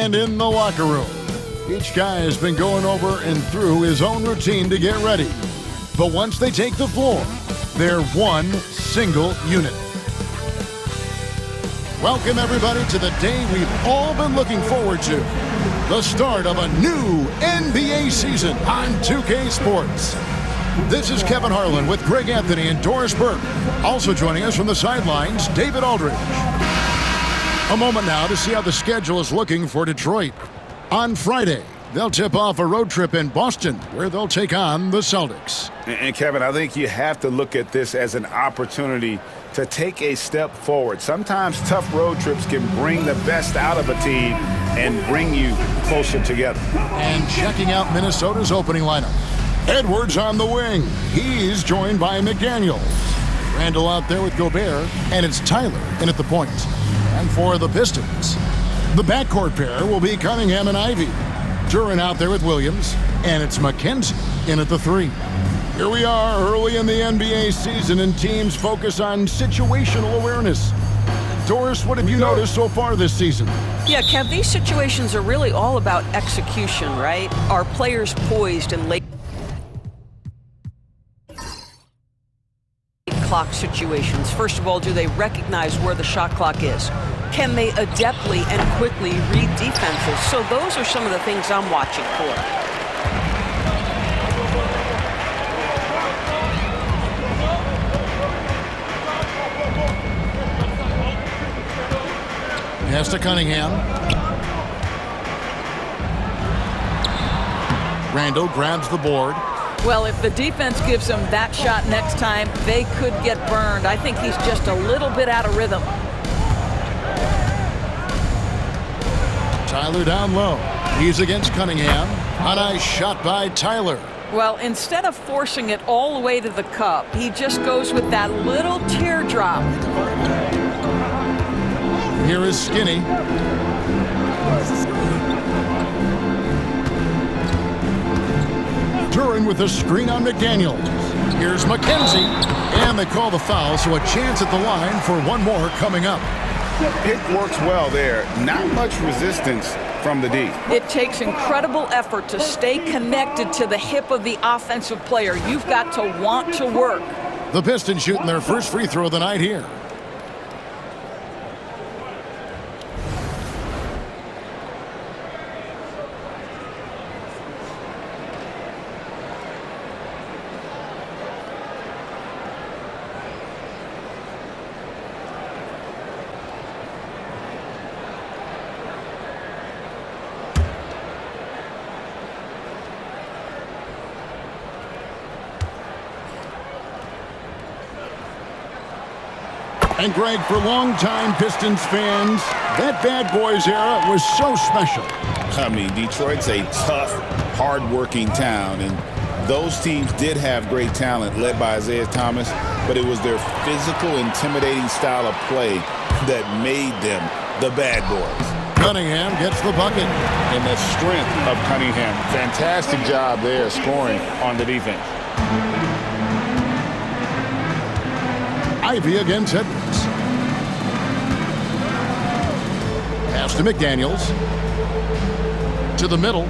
And in the locker room, each guy has been going over and through his own routine to get ready. But once they take the floor, they're one single unit. Welcome, everybody, to the day we've all been looking forward to. The start of a new NBA season on 2K Sports. This is Kevin Harlan with Greg Anthony and Doris Burke. Also joining us from the sidelines, David Aldridge. A moment now to see how the schedule is looking for Detroit. On Friday, they'll tip off a road trip in Boston, where they'll take on the Celtics. And Kevin, I think you have to look at this as an opportunity to take a step forward. Sometimes tough road trips can bring the best out of a team and bring you closer together. And checking out Minnesota's opening lineup. Edwards on the wing. He's joined by McDaniels. Randall out there with Gobert, and it's Tyler in at the point. And for the Pistons, the backcourt pair will be Cunningham and Ivy. Duran out there with Williams, and it's McKenzie in at the 3. Here we are early in the NBA season, and teams focus on situational awareness. Doris, what have you noticed so far this season? Yeah, Kev, these situations are really all about execution, right? Are players poised in late clock situations? First of all, do they recognize where the shot clock is? Can they adeptly and quickly read defenses? So those are some of the things I'm watching for. Pass to Cunningham. Randall grabs the board. Well, if the defense gives him that shot next time, they could get burned. I think he's just a little bit out of rhythm. Tyler down low. He's against Cunningham. A nice shot by Tyler. Well, instead of forcing it all the way to the cup, he just goes with that little teardrop. Here is Skinny. Duran with a screen on McDaniels. Here's McKenzie. And they call the foul, so a chance at the line for one more coming up. It works well there. Not much resistance from the D. It takes incredible effort to stay connected to the hip of the offensive player. You've got to want to work. The Pistons shooting their first free throw of the night here. And Greg, for longtime Pistons fans, that Bad Boys era was so special. I mean, Detroit's a tough, hard-working town, and those teams did have great talent led by Isaiah Thomas, but it was their physical, intimidating style of play that made them the Bad Boys. Cunningham gets the bucket. And the strength of Cunningham. Fantastic job there scoring on the defense. Ivy against Edwards. Pass to McDaniels. To the middle.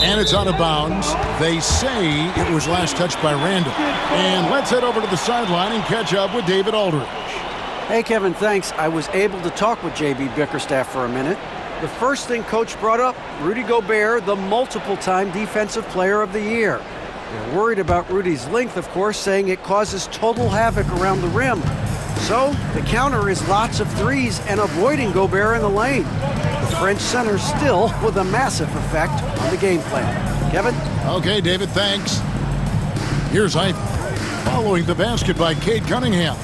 And it's out of bounds. They say it was last touched by Randall. And let's head over to the sideline and catch up with David Aldridge. Hey, Kevin, thanks. I was able to talk with J.B. Bickerstaff for a minute. The first thing Coach brought up, Rudy Gobert, the multiple-time Defensive Player of the Year. They're worried about Rudy's length, of course, saying it causes total havoc around the rim. So the counter is lots of threes and avoiding Gobert in the lane. The French center still with a massive effect on the game plan. Kevin? Okay, David, thanks. Here's Ivy. Following the basket by Cade Cunningham.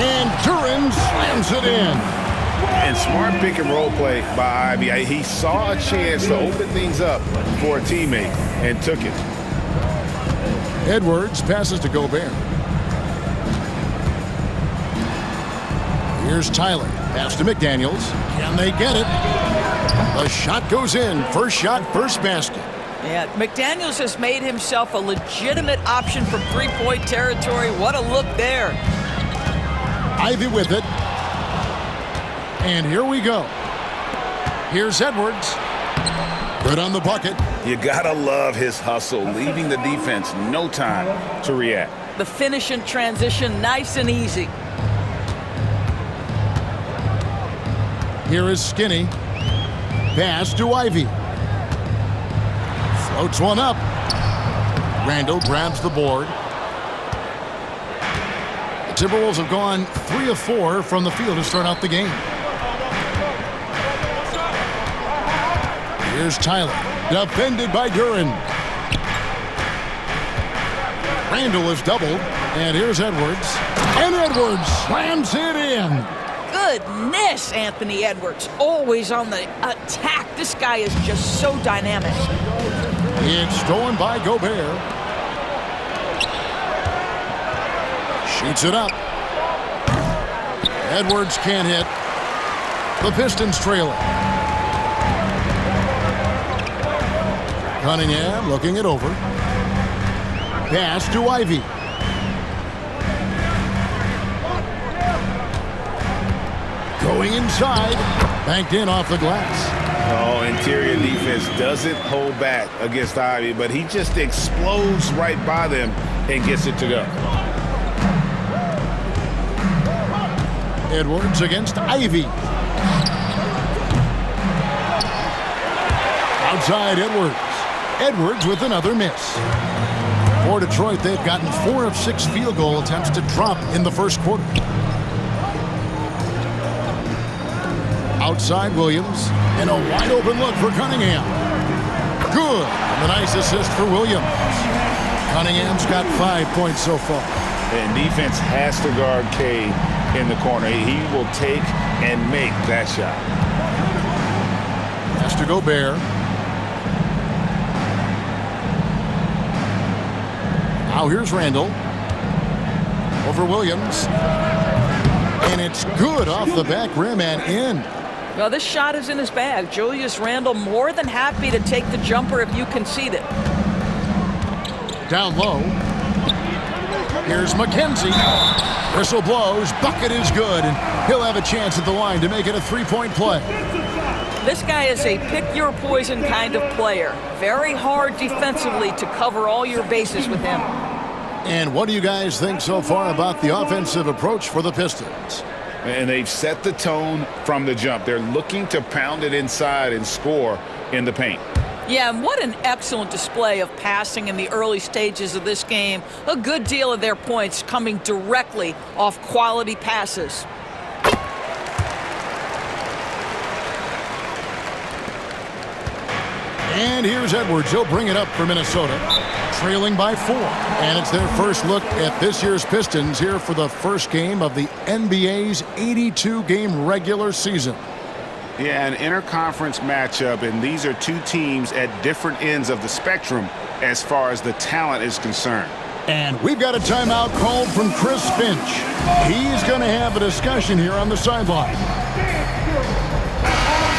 And Duran slams it in. And smart pick and roll play by Ivy. He saw a chance to open things up for a teammate and took it. Edwards passes to Gobert. Here's Tyler. Pass to McDaniels. Can they get it? The shot goes in. First shot, first basket. Yeah, McDaniels has made himself a legitimate option from three-point territory. What a look there. Ivy with it. And here we go. Here's Edwards. Good on the bucket. You gotta love his hustle, leaving the defense no time to react. The finish in transition, nice and easy. Here is Skinny. Pass to Ivy. Floats one up. Randall grabs the board. The Timberwolves have gone 3 of 4 from the field to start out the game. Here's Tyler. Defended by Duran. Randall is doubled. And here's Edwards. And Edwards slams it in. Goodness, Anthony Edwards. Always on the attack. This guy is just so dynamic. It's stolen by Gobert. Shoots it up. Edwards can't hit. The Pistons trail it. Cunningham looking it over. Pass to Ivy. Going inside. Banked in off the glass. Oh, interior defense doesn't hold back against Ivy, but he just explodes right by them and gets it to go. Edwards against Ivy. Outside Edwards. Edwards with another miss. For Detroit, they've gotten 4 of 6 field goal attempts to drop in the first quarter. Outside Williams. And a wide open look for Cunningham. Good. And a nice assist for Williams. Cunningham's got 5 points so far. And defense has to guard K in the corner. He will take and make that shot. Has to Gobert. Now here's Randall. Over Williams. And it's good off the back rim and in. Well, this shot is in his bag. Julius Randle more than happy to take the jumper if you concede it. Down low. Here's McKenzie. Whistle blows. Bucket is good. And he'll have a chance at the line to make it a 3-point play. This guy is a pick-your-poison kind of player. Very hard defensively to cover all your bases with him. And what do you guys think so far about the offensive approach for the Pistons? And they've set the tone from the jump. They're looking to pound it inside and score in the paint. Yeah, and what an excellent display of passing in the early stages of this game. A good deal of their points coming directly off quality passes. And here's Edwards. He'll bring it up for Minnesota, trailing by 4. And it's their first look at this year's Pistons here for the first game of the NBA's 82-game regular season. Yeah, an interconference matchup, and these are two teams at different ends of the spectrum as far as the talent is concerned. And we've got a timeout called from Chris Finch. He's going to have a discussion here on the sideline.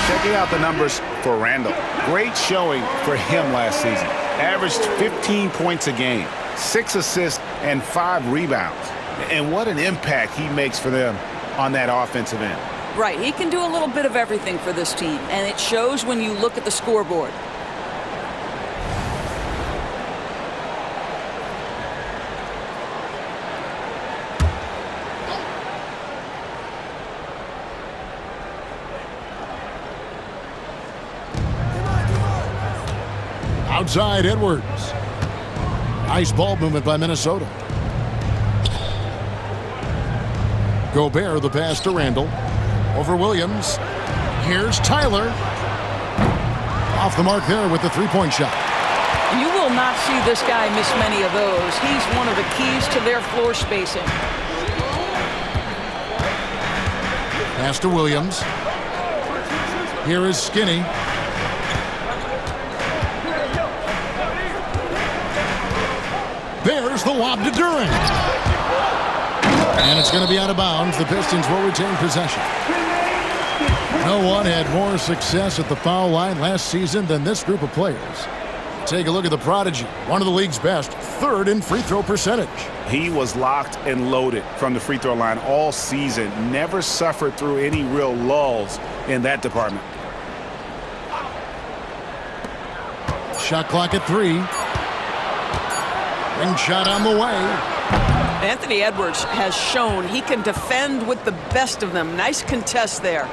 Checking out the numbers for Randall. Great showing for him last season. Averaged 15 points a game, 6 assists, and 5 rebounds. And what an impact he makes for them on that offensive end. Right, he can do a little bit of everything for this team, and it shows when you look at the scoreboard. Outside Edwards. Nice ball movement by Minnesota. Gobert, the pass to Randall. Over Williams. Here's Tyler. Off the mark there with the 3-point shot. You will not see this guy miss many of those. He's one of the keys to their floor spacing. Pass to Williams. Here is Skinny. There's the lob to Duran. And it's going to be out of bounds. The Pistons will retain possession. No one had more success at the foul line last season than this group of players. Take a look at the prodigy, one of the league's best, 3rd in free throw percentage. He was locked and loaded from the free throw line all season. Never suffered through any real lulls in that department. Shot clock at 3. Ring shot on the way. Anthony Edwards has shown he can defend with the best of them. Nice contest there.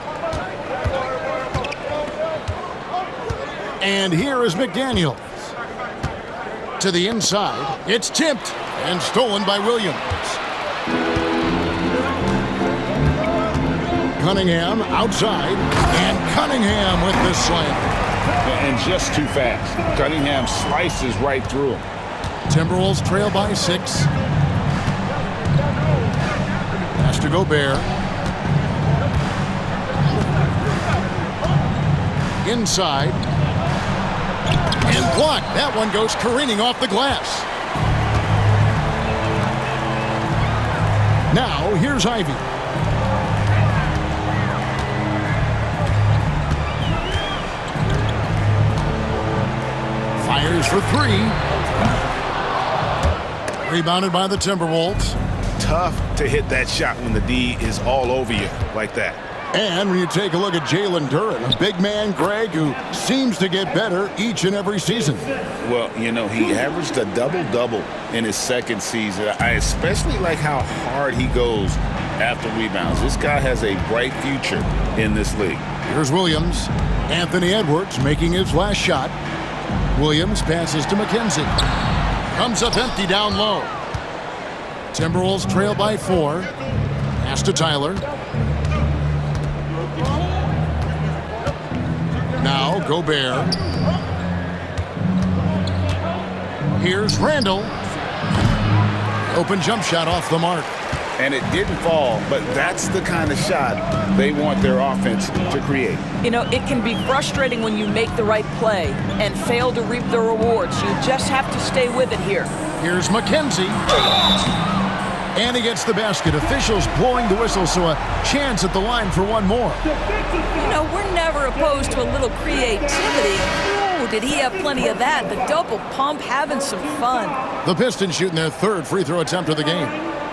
And here is McDaniels. To the inside. It's tipped and stolen by Williams. Cunningham outside. And Cunningham with the slam. And just too fast. Cunningham slices right through him. Timberwolves trail by 6. Pass to Gobert. Inside. And blocked. That one goes careening off the glass. Now, here's Ivy. Fires for 3. Rebounded by the Timberwolves. Tough to hit that shot when the D is all over you like that. And when you take a look at Jalen Duren, a big man, Greg, who seems to get better each and every season. Well, you know, he averaged a double-double in his second season. I especially like how hard he goes after rebounds. This guy has a bright future in this league. Here's Williams. Anthony Edwards making his last shot. Williams passes to McKenzie. Comes up empty down low. Timberwolves trail by 4. Pass to Tyler. Now Gobert. Here's Randall. Open jump shot off the mark. And it didn't fall, but that's the kind of shot they want their offense to create. You know, it can be frustrating when you make the right play and fail to reap the rewards. You just have to stay with it here. Here's McKenzie. And he gets the basket. Officials blowing the whistle, so a chance at the line for one more. You know, we're never opposed to a little creativity. Ooh, did he have plenty of that? The double pump, having some fun. The Pistons shooting their 3rd free throw attempt of the game.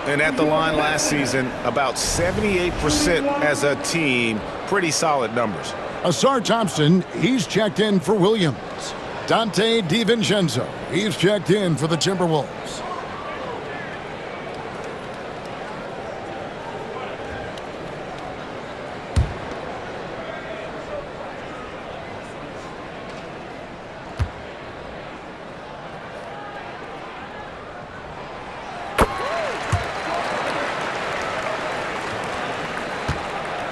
And at the line last season, about 78% as a team. Pretty solid numbers. Asar Thompson, he's checked in for Williams. Dante DiVincenzo, he's checked in for the Timberwolves.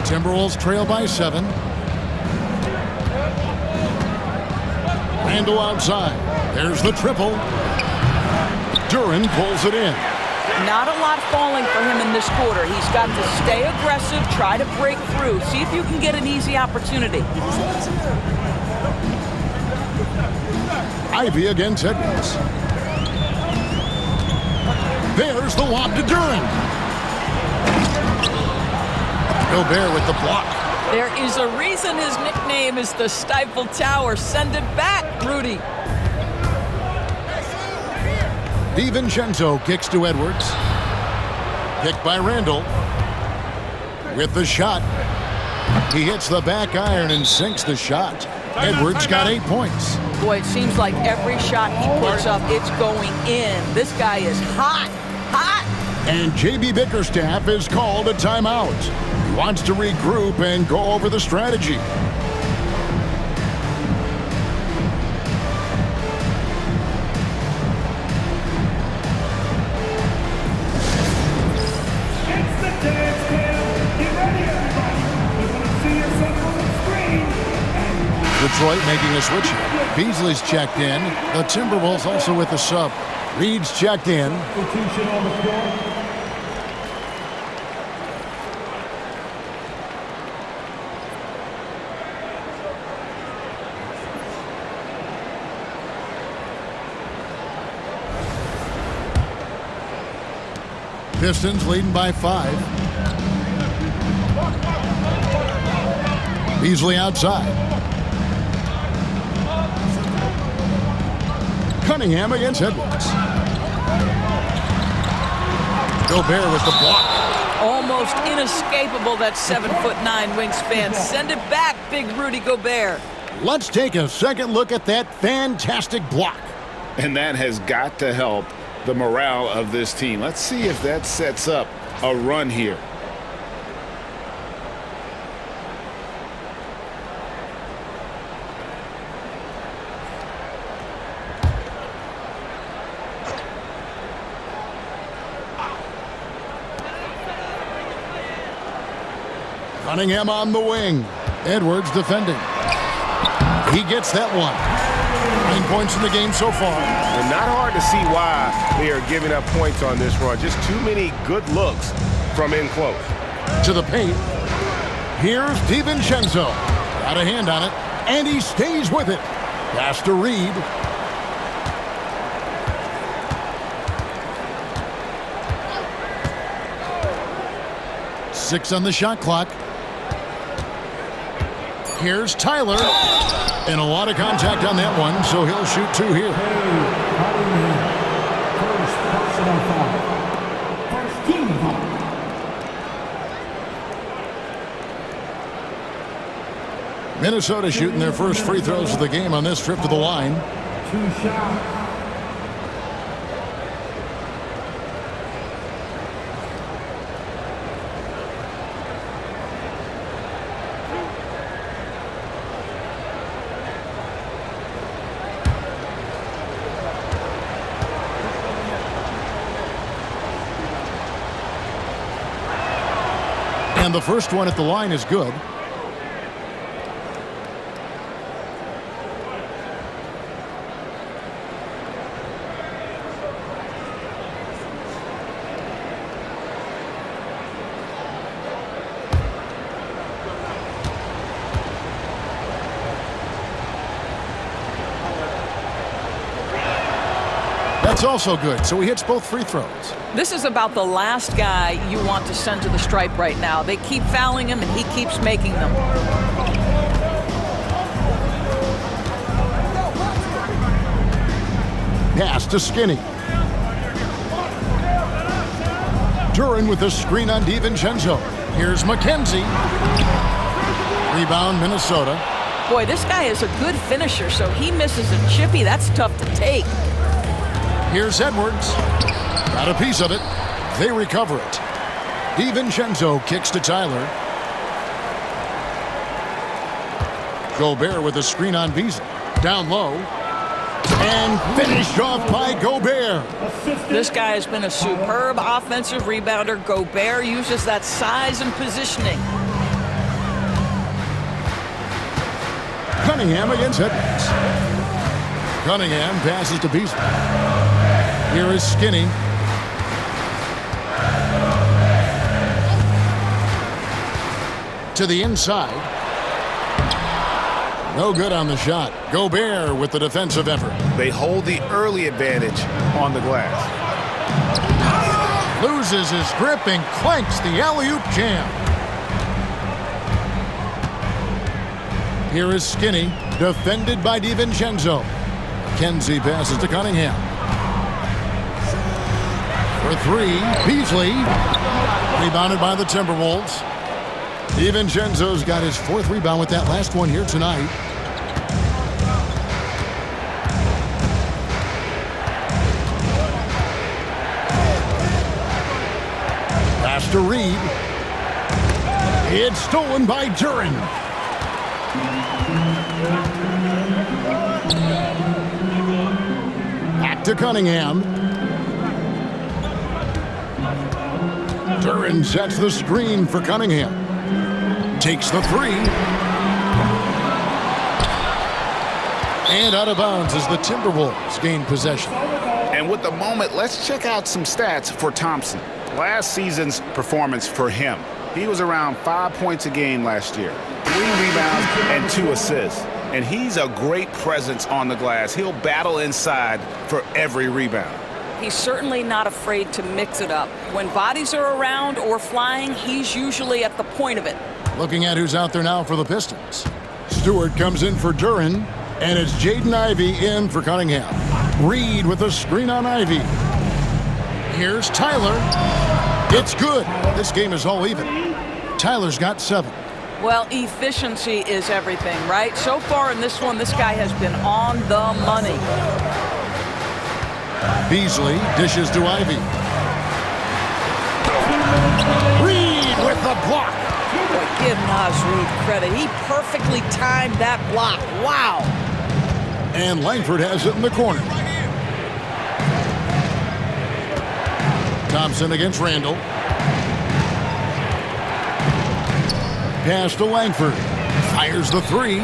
Timberwolves trail by 7. Randall outside. There's the triple. Duren pulls it in. Not a lot falling for him in this quarter. He's got to stay aggressive, try to break through. See if you can get an easy opportunity. Ivy against Edwards. There's the lob to Duren. Gobert with the block. There is a reason his nickname is the Stifle Tower. Send it back, Rudy. DiVincenzo kicks to Edwards. Kicked by Randall. With the shot. He hits the back iron and sinks the shot. Edwards got 8 points. Boy, it seems like every shot he puts up, it's going in. This guy is hot, hot. And J.B. Bickerstaff is called a timeout. He wants to regroup and go over the strategy. Detroit making a switch here. Beasley's checked in. The Timberwolves also with the sub. Reed's checked in. Pistons leading by 5. Beasley outside. Cunningham against Edwards. Gobert with the block. Almost inescapable, that 7'9" wingspan. Send it back, big Rudy Gobert. Let's take a second look at that fantastic block. And that has got to help the morale of this team. Let's see if that sets up a run here. Cunningham on the wing. Edwards defending. He gets that one. 9 points in the game so far. And not hard to see why they are giving up points on this run. Just too many good looks from in close. To the paint. Here's DiVincenzo. Got a hand on it, and he stays with it. Pass to Reed. Six on the shot clock. Here's Tyler. And a lot of contact on that one, so he'll shoot two here. Minnesota shooting their first free throws of the game on this trip to the line. 2 shots. And the first one at the line is good. That's also good, so he hits both free throws. This is about the last guy you want to send to the stripe right now. They keep fouling him, and he keeps making them. Pass to Skinny. Duran with the screen on DiVincenzo. Here's McKenzie. Rebound, Minnesota. Boy, this guy is a good finisher, so he misses a chippy. That's tough to take. Here's Edwards. Got a piece of it. They recover it. DiVincenzo kicks to Tyler. Gobert with a screen on Beasley. Down low. And finished off by Gobert. This guy has been a superb offensive rebounder. Gobert uses that size and positioning. Cunningham against Edwards. Cunningham passes to Beasley. Here is Skinny. To the inside. No good on the shot. Gobert with the defensive effort. They hold the early advantage on the glass. Loses his grip and clanks the alley-oop jam. Here is Skinny, defended by DiVincenzo. Kenzie passes to Cunningham. For three, Beasley. Rebounded by the Timberwolves. DiVincenzo's got his fourth rebound with that last one here tonight. Pass to Reed. It's stolen by Duran. Back to Cunningham. Duran sets the screen for Cunningham. Takes the three. And out of bounds as the Timberwolves gain possession. And with the moment, let's check out some stats for Thompson. Last season's performance for him. He was around 5 points a game last year. 3 rebounds and 2 assists. And he's a great presence on the glass. He'll battle inside for every rebound. He's certainly not afraid to mix it up. When bodies are around or flying, he's usually at the point of it. Looking at who's out there now for the Pistons. Stewart comes in for Duran, and it's Jaden Ivey in for Cunningham. Reed with a screen on Ivey. Here's Tyler. It's good. This game is all even. Tyler's got 7. Well, efficiency is everything, right? So far in this one, this guy has been on the money. Beasley dishes to Ivy. Reed with the block. Boy, give Naz Reid credit. He perfectly timed that block. Wow. And Langford has it in the corner. Thompson against Randall. Pass to Langford. Fires the three.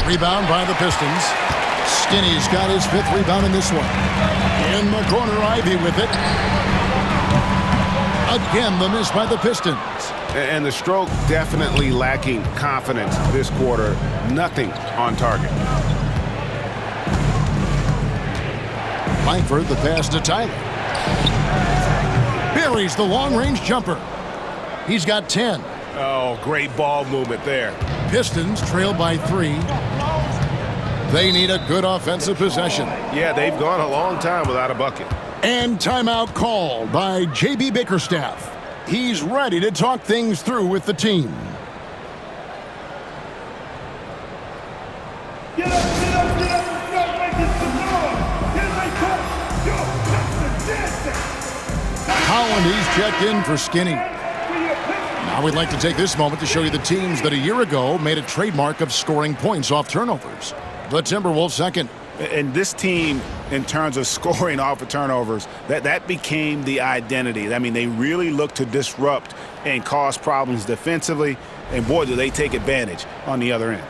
Rebound by the Pistons. Skinny's got his 5th rebound in this one. In the corner, Ivy with it. Again, the miss by the Pistons. And the stroke definitely lacking confidence this quarter. Nothing on target. Langford, the pass to Tyler. Buries the long-range jumper. He's got 10. Oh, great ball movement there. Pistons trail by 3. They need a good offensive possession. Yeah, they've gone a long time without a bucket. And timeout called by J.B. Bickerstaff. He's ready to talk things through with the team. Get up, get up, get up. Start making some noise. Here they come. Yo, that's the dancing. Holland, he's checked in for Skinny. Now we'd like to take this moment to show you the teams that a year ago made a trademark of scoring points off turnovers. The Timberwolves second. And this team, in terms of scoring off of turnovers, that became the identity. I mean, they really look to disrupt and cause problems defensively. And, boy, do they take advantage on the other end.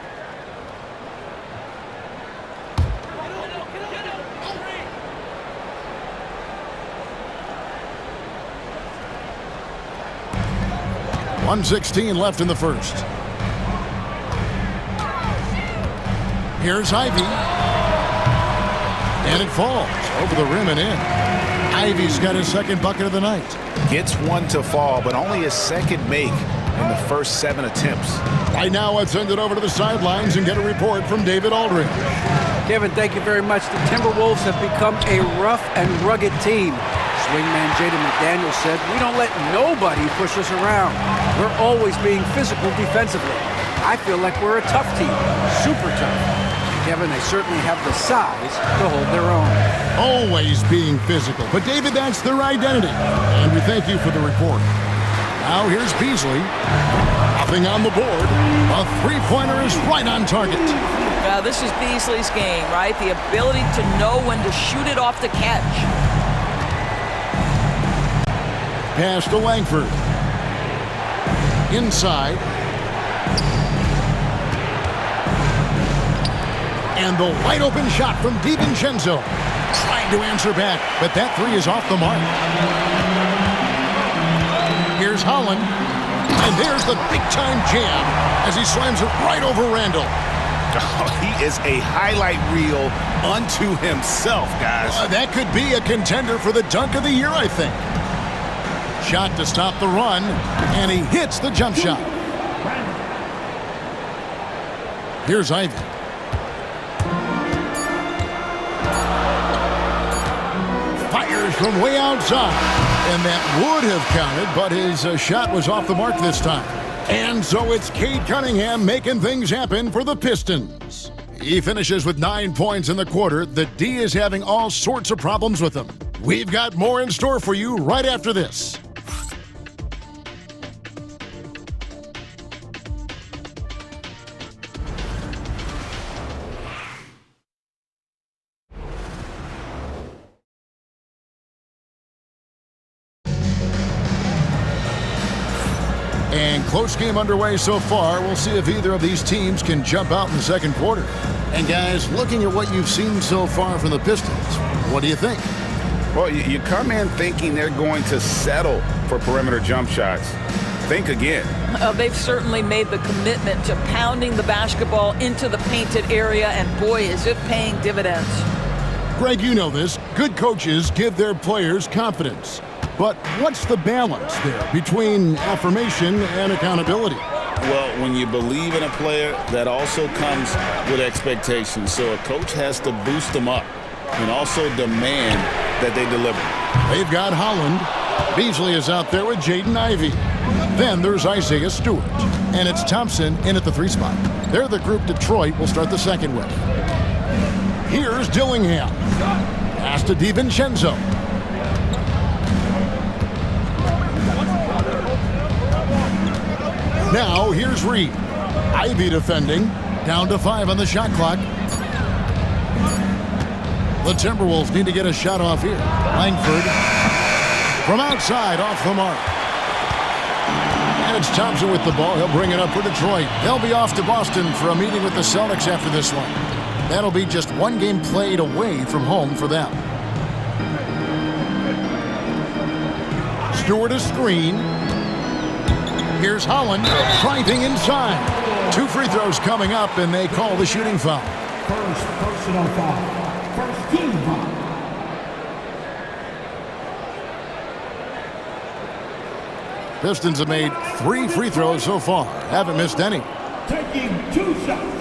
.116 left in the first. Here's Ivy. And it falls over the rim and in. Ivy's got his 2nd bucket of the night. Gets one to fall, but only his 2nd make in the first 7 attempts. Right now, let's send it over to the sidelines and get a report from David Aldridge. Kevin, thank you very much. The Timberwolves have become a rough and rugged team. Swingman Jaden McDaniel said, "We don't let nobody push us around. We're always being physical defensively. I feel like we're a tough team, super tough." Kevin, they certainly have the size to hold their own. Always being physical. But, David, that's their identity. And we thank you for the report. Now here's Beasley. Nothing on the board. A three-pointer is right on target. This is Beasley's game, right? The ability to know when to shoot it off the catch. Pass to Langford. Inside. And the wide-open shot from DiVincenzo. Trying to answer back, but that three is off the mark. Here's Holland. And there's the big-time jam as he slams it right over Randall. Oh, he is a highlight reel unto himself, guys. That could be a contender for the dunk of the year, I think. Shot to stop the run, and he hits the jump shot. Here's Ivy. Fires from way outside, and that would have counted, but his shot was off the mark this time. And so it's Cade Cunningham making things happen for the Pistons. He finishes with 9 points in the quarter. The D is having all sorts of problems with him. We've got more in store for you right after this. And close game underway so far. We'll see if either of these teams can jump out in the second quarter. And guys, looking at what you've seen so far from the Pistons, what do you think? Well, you come in thinking they're going to settle for perimeter jump shots. Think again. They've certainly made the commitment to pounding the basketball into the painted area, and boy, is it paying dividends. Greg, you know this. Good coaches give their players confidence. But what's the balance there between affirmation and accountability? Well, when you believe in a player, that also comes with expectations. So a coach has to boost them up and also demand that they deliver. They've got Holland. Beasley is out there with Jaden Ivey. Then there's Isaiah Stewart. And it's Thompson in at the 3 spot. They're the group Detroit will start the second with. Here's Dillingham. Pass to DiVincenzo. Now here's Reed. Ivy defending. Down to 5 on the shot clock. The Timberwolves need to get a shot off here. Langford from outside off the mark. And it's Thompson with the ball. He'll bring it up for Detroit. They'll be off to Boston for a meeting with the Celtics after this one. That'll be just 1 game played away from home for them. Stewart a screen. Here's Holland driving inside. 2 free throws coming up, and they call the shooting foul. First personal foul. First team foul. Pistons have made 3 free throws so far. Haven't missed any. Taking 2 shots.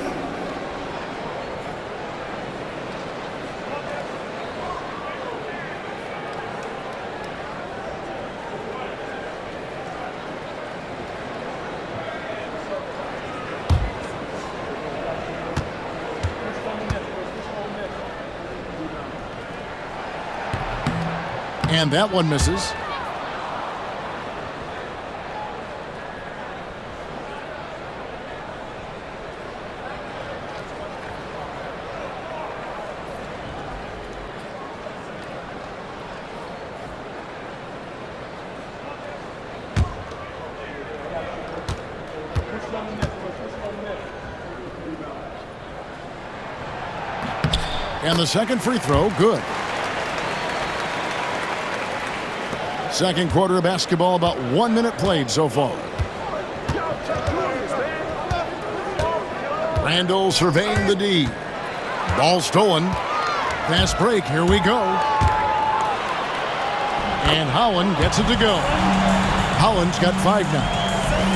And that one misses. And the second free throw, good. Second quarter of basketball, about 1 minute played so far. Randall surveying the D. Ball stolen. Fast break, here we go. And Holland gets it to go. Holland's got 5 now.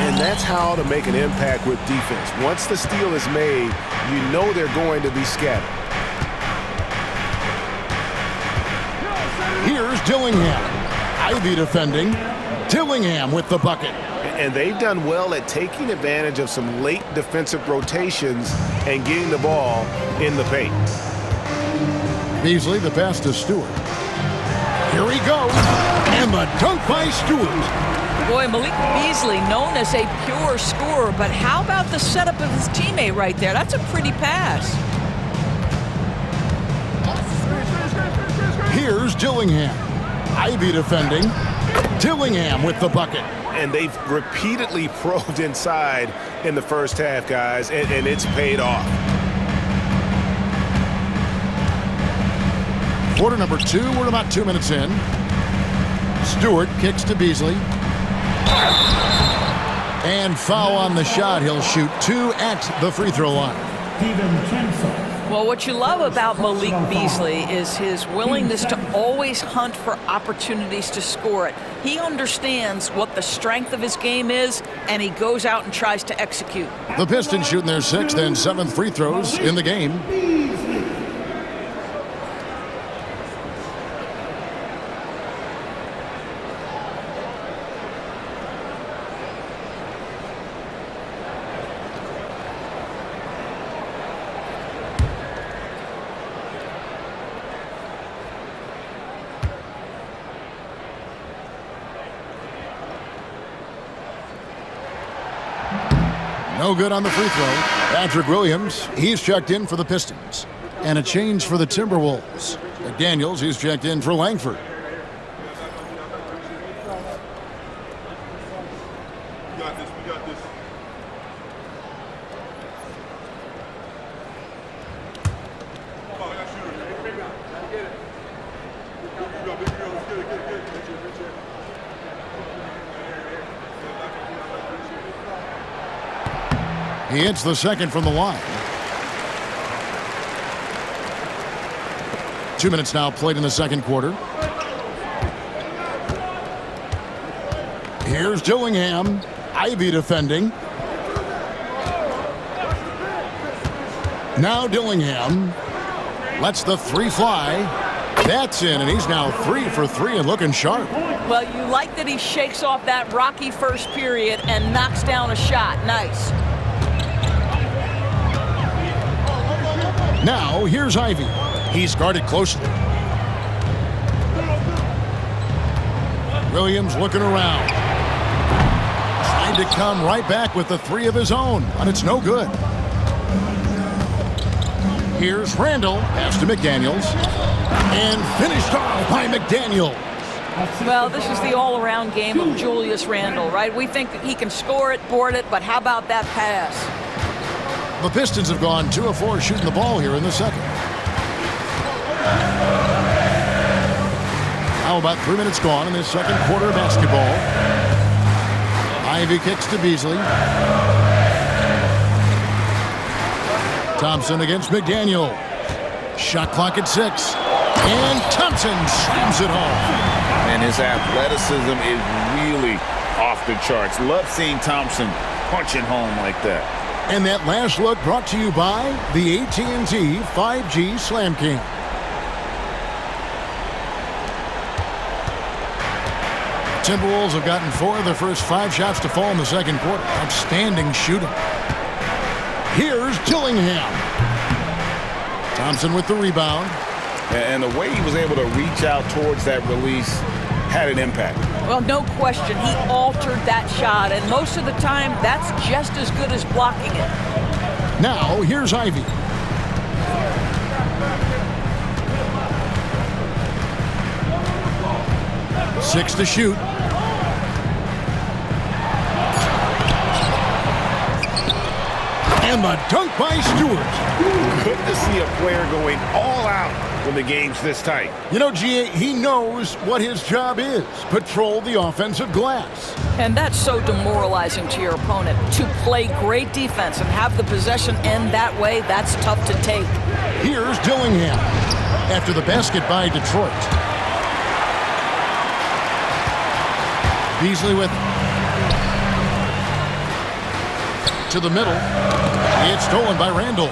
And that's how to make an impact with defense. Once the steal is made, you know they're going to be scattered. Here's Dillingham. Ivy defending. Dillingham with the bucket. And they've done well at taking advantage of some late defensive rotations and getting the ball in the paint. Beasley, the pass to Stewart. Here he goes. And the dunk by Stewart. Boy, Malik Beasley, known as a pure scorer, but how about the setup of his teammate right there? That's a pretty pass. Here's Dillingham. Ivy defending. Dillingham with the bucket. And they've repeatedly probed inside in the first half, guys, and it's paid off. Quarter number 2, we're about 2 minutes in. Stewart kicks to Beasley. And foul on the shot. He'll shoot 2 at the free throw line. Well, what you love about Malik Beasley is his willingness to always hunt for opportunities to score it. He understands what the strength of his game is, and he goes out and tries to execute. The Pistons shooting their 6th and 7th free throws in the game. No good on the free throw. Patrick Williams, he's checked in for the Pistons. And a change for the Timberwolves. McDaniels, he's checked in for Langford. We got this. Oh, I got shooter. Get it. Big girl. Let's get it. He hits the second from the line. 2 minutes now played in the second quarter. Here's Dillingham. Ivy defending. Now Dillingham lets the 3 fly. That's in, and he's now 3 for 3 and looking sharp. Well, you like that he shakes off that rocky first period and knocks down a shot. Nice. Now, here's Ivy. He's guarded closely. Williams looking around. Trying to come right back with the 3 of his own, but it's no good. Here's Randall. Pass to McDaniels. And finished off by McDaniels. Well, this is the all-around game of Julius Randle, right? We think that he can score it, board it, but how about that pass? The Pistons have gone 2 of 4 shooting the ball here in the second. Now about 3 minutes gone in this second quarter of basketball. Ivy kicks to Beasley. Thompson against McDaniel. Shot clock at 6. And Thompson slams it home. And his athleticism is really off the charts. Love seeing Thompson punching home like that. And that last look brought to you by the AT&T 5G Slam King. Timberwolves have gotten 4 of their first 5 shots to fall in the second quarter. Outstanding shooting. Here's Dillingham. Thompson with the rebound. And the way he was able to reach out towards that release had an impact. Well, no question. He altered that shot, and most of the time, that's just as good as blocking it. Now, here's Ivy. Six to shoot. And the dunk by Stewart. Good to see a player going all out when the game's this tight. You know, GA, he knows what his job is. Patrol the offensive glass. And that's so demoralizing to your opponent. To play great defense and have the possession end that way, that's tough to take. Here's Dillingham after the basket by Detroit. Beasley with to the middle. It's stolen by Randall.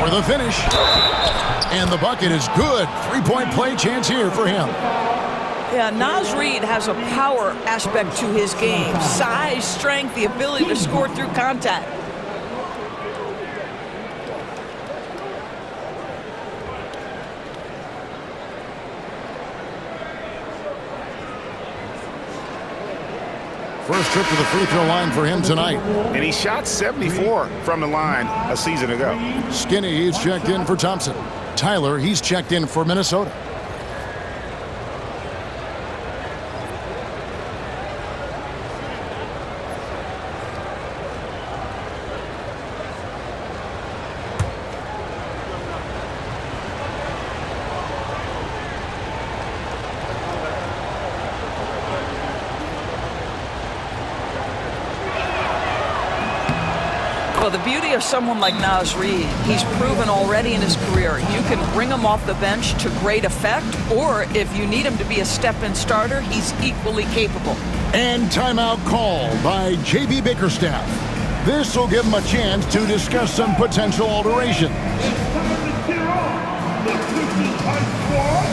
For the finish. And the bucket is good. 3-point play chance here for him. Yeah, Naz Reid has a power aspect to his game. Size, strength, the ability to score through contact. First trip to the free throw line for him tonight. And he shot 74 from the line a season ago. Skinny, he's checked in for Thompson. Tyler, he's checked in for Minnesota. Well, the beauty of someone like Naz Reid, he's proven already in his career, you can bring him off the bench to great effect, or if you need him to be a step-in starter, he's equally capable. And timeout call by J.B. Bickerstaff. This will give him a chance to discuss some potential alterations. It's time to tear off the Pistons high squad.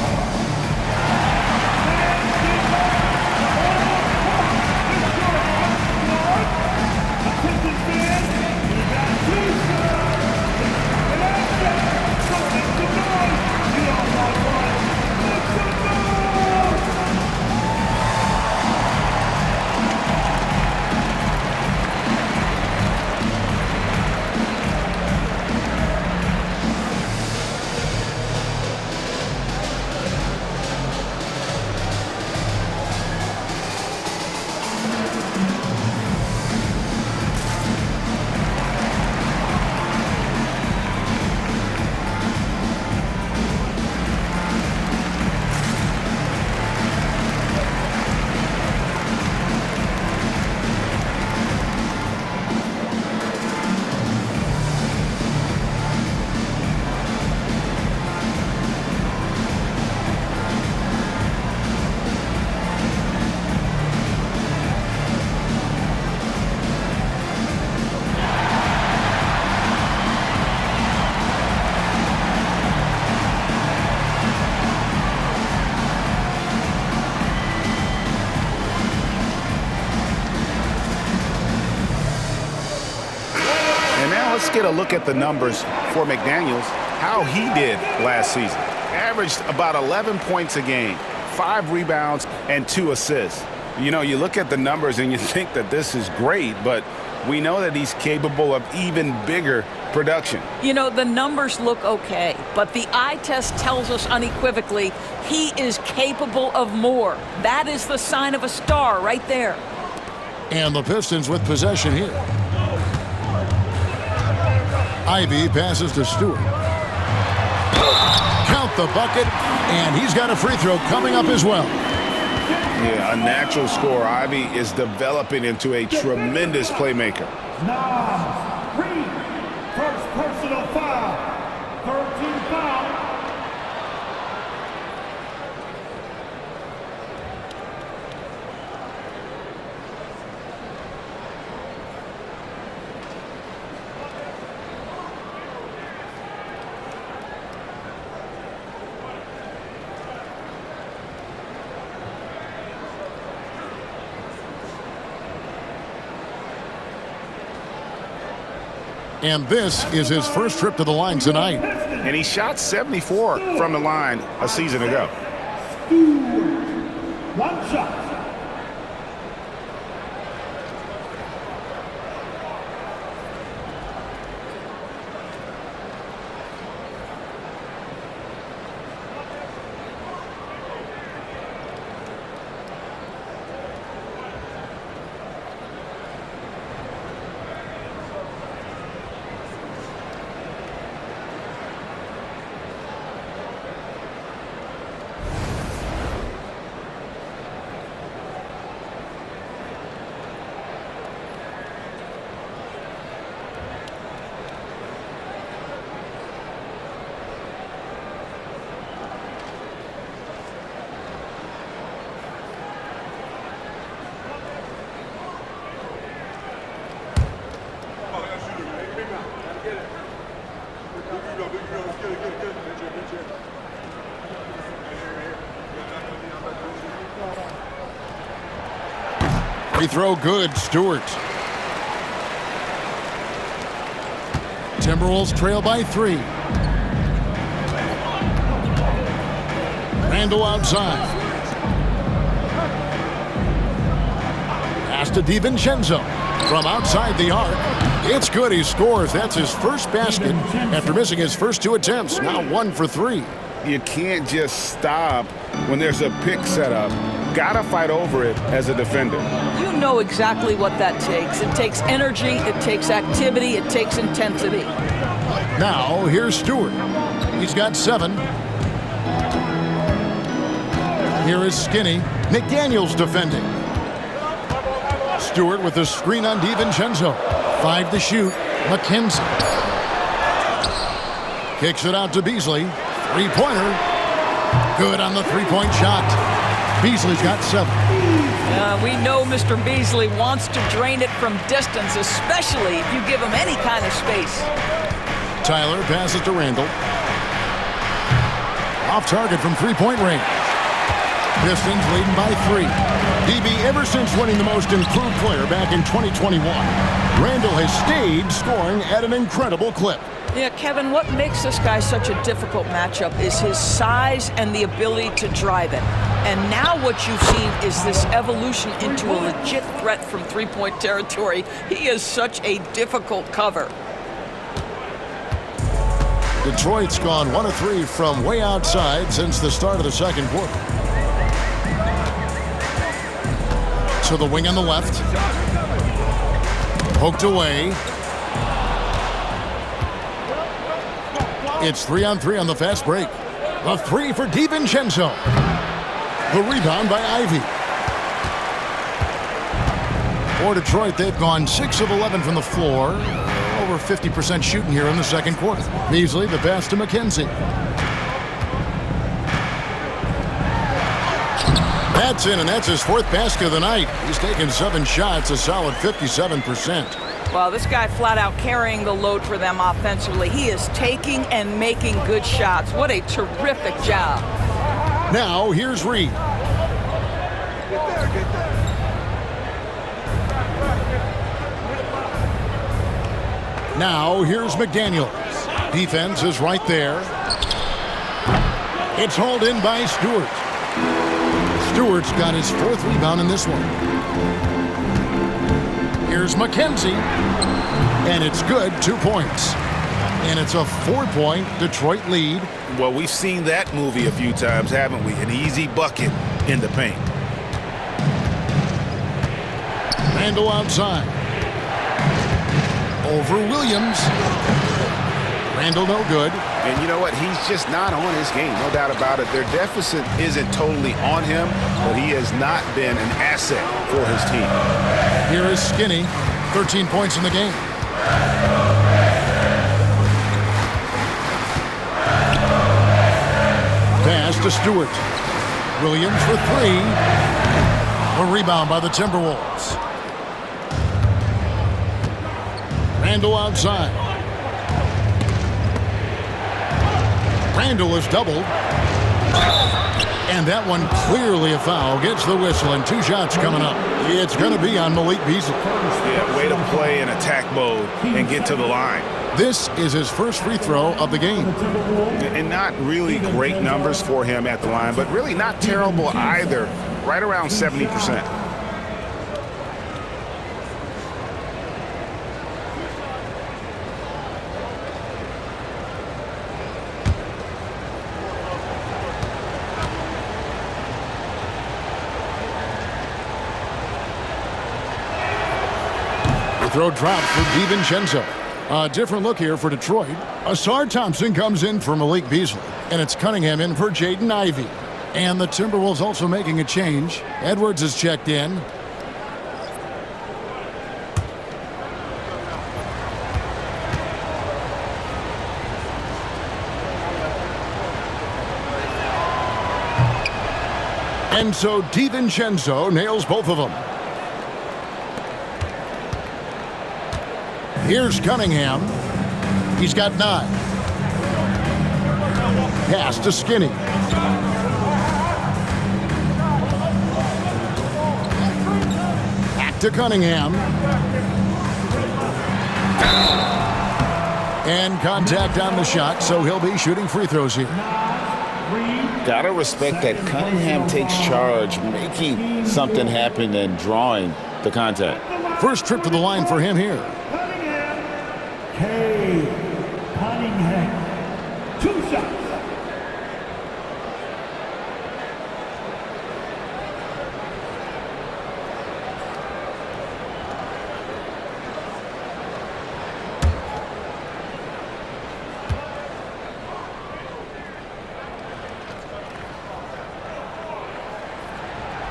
let's get a look at the numbers for McDaniels, how he did last season. Averaged about 11 points a game, 5 rebounds, and 2 assists. You know, you look at the numbers and you think that this is great, but we know that he's capable of even bigger production. You know, the numbers look okay, but the eye test tells us unequivocally he is capable of more. That is the sign of a star right there. And the Pistons with possession here. Ivy passes to Stewart. Count the bucket, and he's got a free throw coming up as well. Yeah, a natural scorer. Ivy is developing into a tremendous playmaker. Nas Reed, first personal foul, 13 foul. And this is his first trip to the line tonight. And he shot 74 from the line a season ago. One shot. Free throw good, Stewart. Timberwolves trail by 3. Randall outside. Pass to DiVincenzo. From outside the arc. It's good, he scores. That's his first basket after missing his first 2 attempts. Now 1 for 3. You can't just stop when there's a pick set up. Gotta fight over it as a defender. You know exactly what that takes. It takes energy, it takes activity, it takes intensity. Now, here's Stewart. He's got 7. Here is Skinny. McDaniels defending. Stewart with the screen on DiVincenzo. 5 to shoot. McKenzie. Kicks it out to Beasley. 3-pointer. Good on the 3-point shot. Beasley's got 7. We know Mr. Beasley wants to drain it from distance, especially if you give him any kind of space. Tyler passes to Randall. Off target from 3-point range. Pistons leading by 3. DB, ever since winning the most improved player back in 2021, Randall has stayed scoring at an incredible clip. Yeah, Kevin, what makes this guy such a difficult matchup is his size and the ability to drive it. And now what you've seen is this evolution into a legit threat from 3-point territory. He is such a difficult cover. Detroit's gone 1 of 3 from way outside since the start of the second quarter. To the wing on the left. Poked away. It's 3-on-3 on the fast break. The 3 for DiVincenzo. The rebound by Ivy. For Detroit, they've gone 6 of 11 from the floor. Over 50% shooting here in the second quarter. Beasley, the pass to McKenzie. That's in, and that's his 4th basket of the night. He's taken 7 shots, a solid 57%. Well, this guy flat out carrying the load for them offensively. He is taking and making good shots. What a terrific job. Now, here's Reed. Now here's McDaniels. Defense is right there. It's hauled in by Stewart. Stewart's got his 4th rebound in this one. Here's McKenzie. And it's good, 2 points. And it's a 4-point Detroit lead. Well, we've seen that movie a few times, haven't we? An easy bucket in the paint. Randall outside. Over Williams. Randall no good. And you know what? He's just not on his game, no doubt about it. Their deficit isn't totally on him, but he has not been an asset for his team. Here is Skinny. 13 points in the game. Pass to Stewart. Williams for 3. A rebound by the Timberwolves. Randall outside. Randall is doubled. And that one clearly a foul. Gets the whistle and 2 shots coming up. It's going to be on Malik Beasley. Yeah, way to play in attack mode and get to the line. This is his first free throw of the game. And not really great numbers for him at the line, but really not terrible either. Right around 70%. Throw dropped for DiVincenzo. A different look here for Detroit. Asar Thompson comes in for Malik Beasley. And it's Cunningham in for Jaden Ivey. And the Timberwolves also making a change. Edwards is checked in. And so DiVincenzo nails both of them. Here's Cunningham. He's got 9. Pass to Skinny. Back to Cunningham. And contact on the shot, so he'll be shooting free throws here. Gotta respect that Cunningham takes charge, making something happen and drawing the contact. First trip to the line for him here. Cunningham. 2 shots.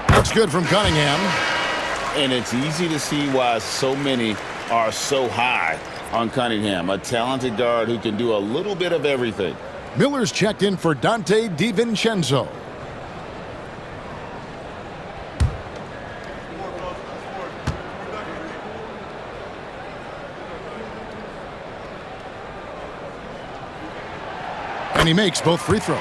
That's good from Cunningham. And it's easy to see why so many are so high on Cunningham, a talented guard who can do a little bit of everything. Miller's checked in for Dante DiVincenzo. And he makes both free throws.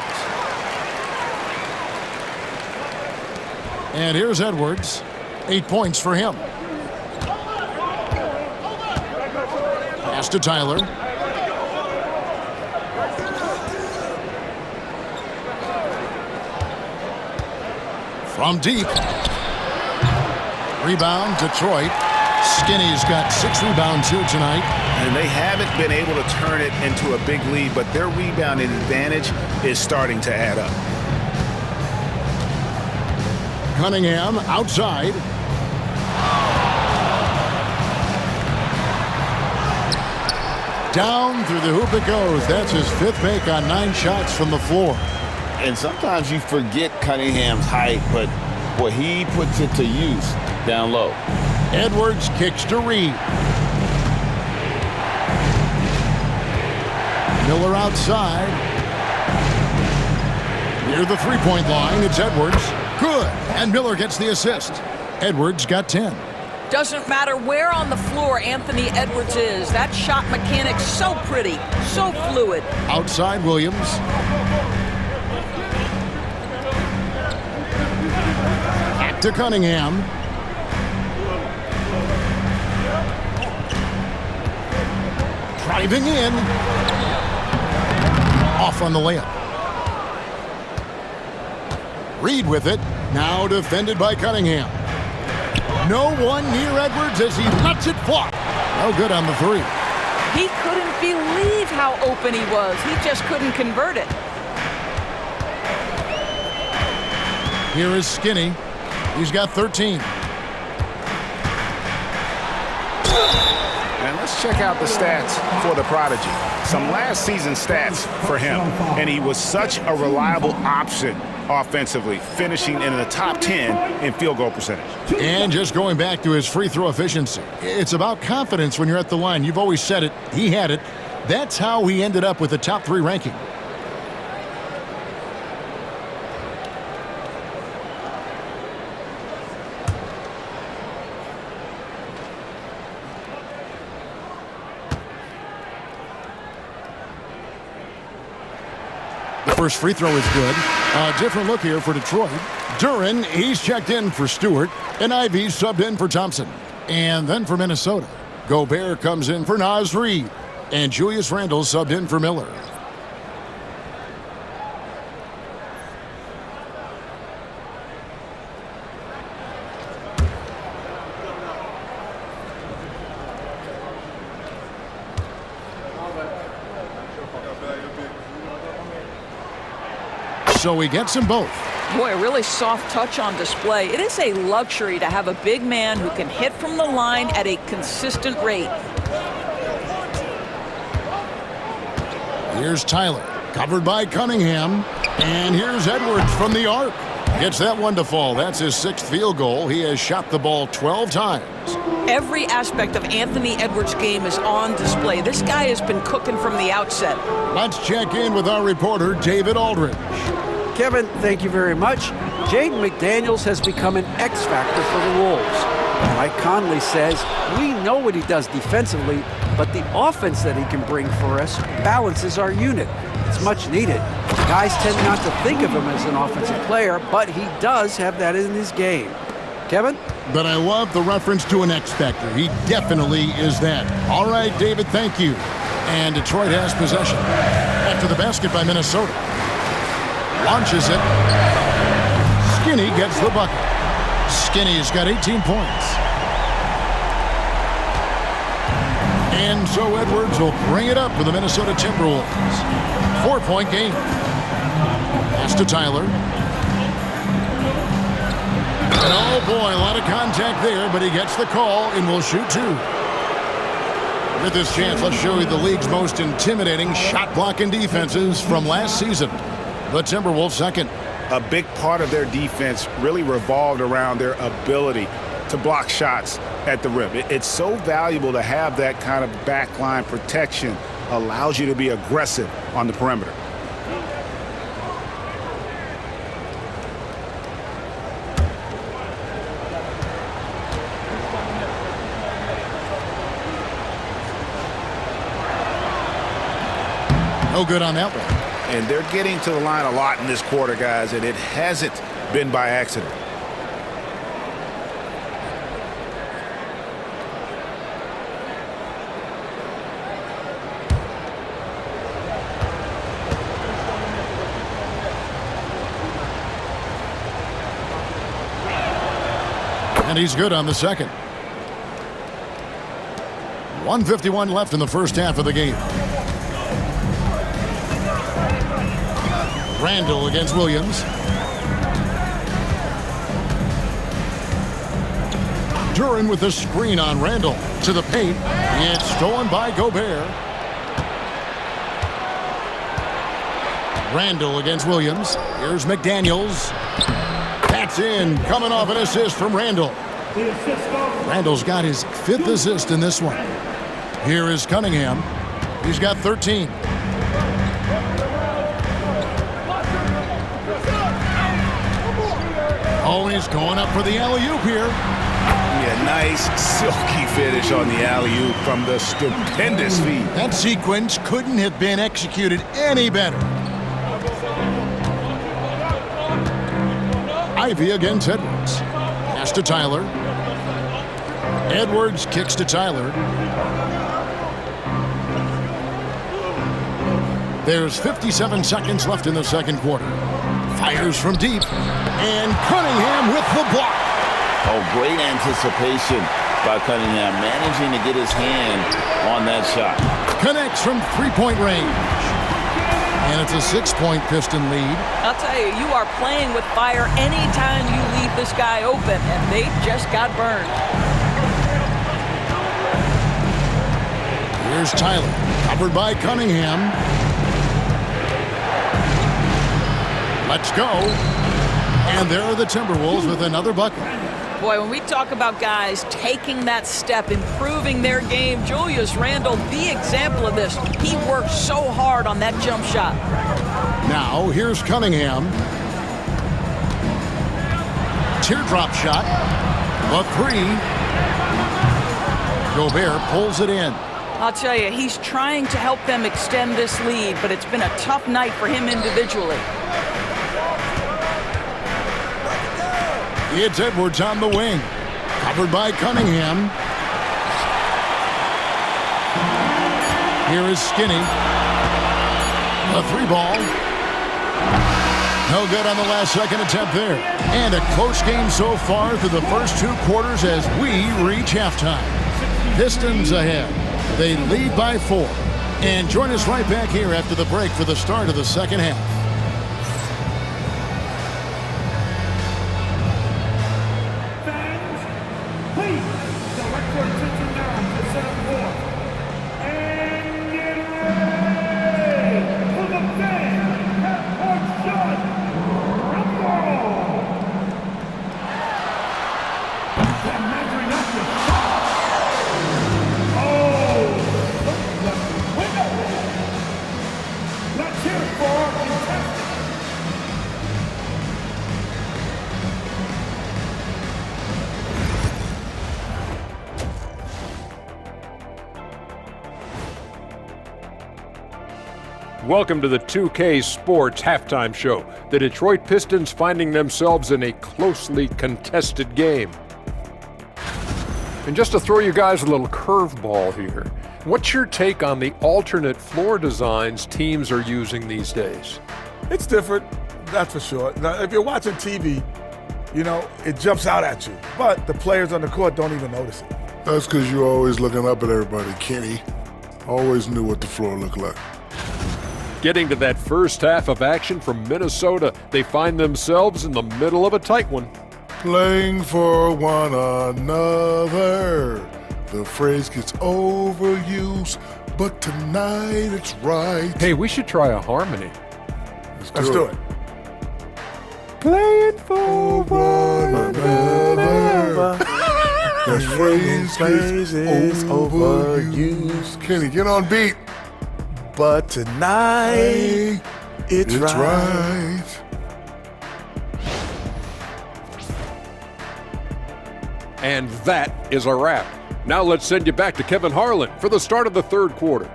And here's Edwards. 8 points for him. Pass to Tyler. From deep. Rebound, Detroit. Skinny's got 6 rebounds here tonight. And they haven't been able to turn it into a big lead, but their rebounding advantage is starting to add up. Cunningham outside. Down through the hoop it goes. That's his 5th make on 9 shots from the floor. And sometimes you forget Cunningham's height, but boy, he puts it to use down low. Edwards kicks to Reed. Miller outside. Near the 3-point line, it's Edwards. Good. And Miller gets the assist. Edwards got 10. Doesn't matter where on the floor Anthony Edwards is. That shot mechanic's so pretty, so fluid. Outside Williams. Back to Cunningham. Driving in. Off on the layup. Reed with it. Now defended by Cunningham. No one near Edwards as he lets it fly. No good on the three. He couldn't believe how open he was. He just couldn't convert it. Here is Skinny. He's got 13. And let's check out the stats for the prodigy. Some last season stats for him. And he was such a reliable option offensively, finishing in the top 10 in field goal percentage. And just going back to his free throw efficiency. It's about confidence when you're at the line. You've always said it. He had it. That's how he ended up with the top 3 ranking. First free throw is good. A different look here for Detroit. Duren, he's checked in for Stewart, and Ivey subbed in for Thompson. And then for Minnesota, Gobert comes in for Naz Reid, and Julius Randle subbed in for Miller. So he gets them both. Boy, a really soft touch on display. It is a luxury to have a big man who can hit from the line at a consistent rate. Here's Tyler, covered by Cunningham. And here's Edwards from the arc. Gets that one to fall. That's his 6th field goal. He has shot the ball 12 times. Every aspect of Anthony Edwards' game is on display. This guy has been cooking from the outset. Let's check in with our reporter, David Aldridge. Kevin, thank you very much. Jaden McDaniels has become an X factor for the Wolves. Mike Conley says, we know what he does defensively, but the offense that he can bring for us balances our unit. It's much needed. Guys tend not to think of him as an offensive player, but he does have that in his game. Kevin? But I love the reference to an X factor. He definitely is that. All right, David, thank you. And Detroit has possession. After the basket by Minnesota. Launches it. Skinny gets the bucket. Skinny's got 18 points. And so Edwards will bring it up for the Minnesota Timberwolves. 4-point game. Pass to Tyler. And oh boy, a lot of contact there, but he gets the call and will shoot 2. With this chance, let's show you the league's most intimidating shot-blocking defenses from last season. The Timberwolves second. A big part of their defense really revolved around their ability to block shots at the rim. It's so valuable to have that kind of backline protection. Allows you to be aggressive on the perimeter. No good on that one. And they're getting to the line a lot in this quarter, guys, and it hasn't been by accident. And he's good on the second. 1:51 left in the first half of the game. Randle against Williams. Duren with the screen on Randle to the paint. It's stolen by Gobert. Randle against Williams. Here's McDaniels. That's in, coming off an assist from Randle. Randle's got his 5th assist in this one. Here is Cunningham. He's got 13. Oh, he's going up for the alley-oop here. Yeah, nice silky finish on the alley-oop from the stupendous feed. That sequence couldn't have been executed any better. Ivey against Edwards. Pass to Tyler. Edwards kicks to Tyler. There's 57 seconds left in the second quarter. Fires from deep, and Cunningham with the block. Oh, great anticipation by Cunningham, managing to get his hand on that shot. Connects from three-point range. And it's a 6-point Piston lead. I'll tell you, you are playing with fire anytime you leave this guy open, and they just got burned. Here's Tyler, covered by Cunningham. Let's go. And there are the Timberwolves with another bucket. Boy, when we talk about guys taking that step, improving their game, Julius Randle, the example of this. He worked so hard on that jump shot. Now, here's Cunningham. Teardrop shot. A three. Gobert pulls it in. I'll tell you, he's trying to help them extend this lead, but it's been a tough night for him individually. It's Edwards on the wing. Covered by Cunningham. Here is Skinny. A three ball. No good on the last second attempt there. And a close game so far through the first two quarters as we reach halftime. Pistons ahead. They lead by 4. And join us right back here after the break for the start of the second half. Welcome to the 2K Sports Halftime Show. The Detroit Pistons finding themselves in a closely contested game. And just to throw you guys a little curveball here, what's your take on the alternate floor designs teams are using these days? It's different, that's for sure. Now, if you're watching TV, you know, it jumps out at you. But the players on the court don't even notice it. That's because you're always looking up at everybody, Kenny. Always knew what the floor looked like. Getting to that first half of action from Minnesota, they find themselves in the middle of a tight one. Playing for one another. The phrase gets overused, but tonight it's right. Hey, we should try a harmony. Let's do it. Playing for one another. That phrase gets overused. Kenny, get on beat. But tonight, it's right. And that is a wrap. Now let's send you back to Kevin Harlan for the start of the third quarter.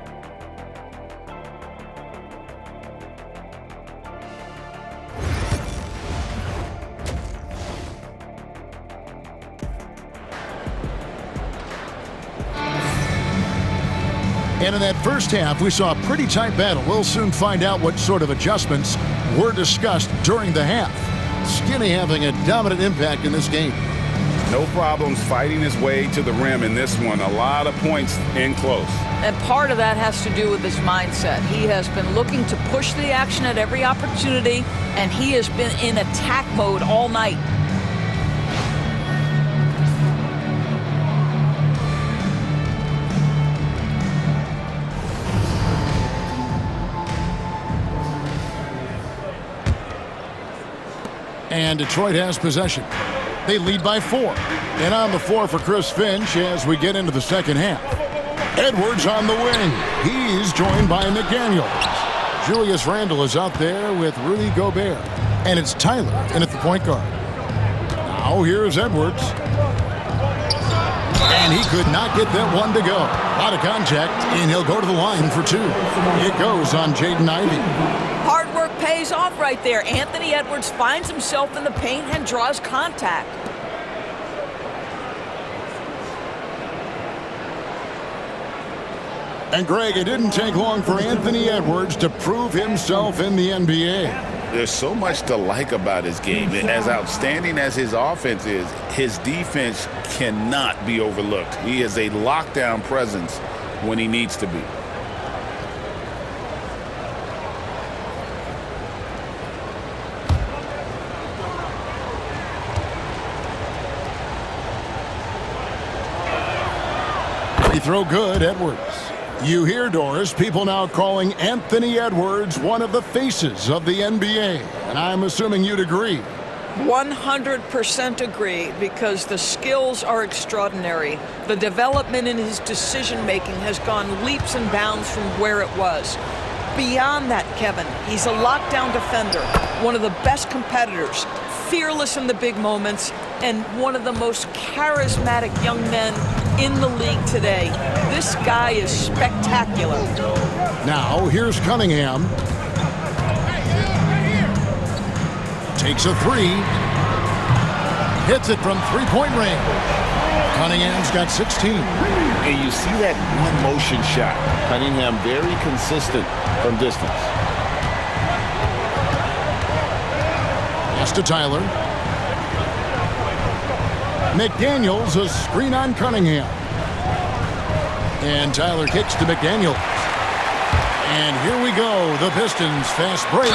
And in that first half, we saw a pretty tight battle. We'll soon find out what sort of adjustments were discussed during the half. Skinny having a dominant impact in this game. No problems fighting his way to the rim in this one. A lot of points in close. And part of that has to do with his mindset. He has been looking to push the action at every opportunity, and he has been in attack mode all night. And Detroit has possession. They lead by 4. And on the floor for Chris Finch as we get into the second half. Edwards on the wing. He's joined by McDaniels. Julius Randle is out there with Rudy Gobert. And it's Tyler in at the point guard. Now here's Edwards. And he could not get that one to go. A lot of contact, and he'll go to the line for 2. It goes on Jaden Ivey. Hard work pays off right there. Anthony Edwards finds himself in the paint and draws contact. And Greg, it didn't take long for Anthony Edwards to prove himself in the NBA. There's so much to like about his game. As outstanding as his offense is, his defense cannot be overlooked. He is a lockdown presence when he needs to be. Free throw good, Edwards. You hear, Doris, people now calling Anthony Edwards one of the faces of the NBA. And I'm assuming you'd agree. 100% agree, because the skills are extraordinary. The development in his decision-making has gone leaps and bounds from where it was. Beyond that, Kevin, he's a lockdown defender, one of the best competitors, fearless in the big moments, and one of the most charismatic young men in the league today. This guy is spectacular. Now, here's Cunningham. Takes a three. Hits it from three-point range. Cunningham's got 16. And you see that one motion shot. Cunningham very consistent from distance. Pass to Tyler. McDaniels, a screen on Cunningham. And Tyler kicks to McDaniels. And here we go, the Pistons fast break.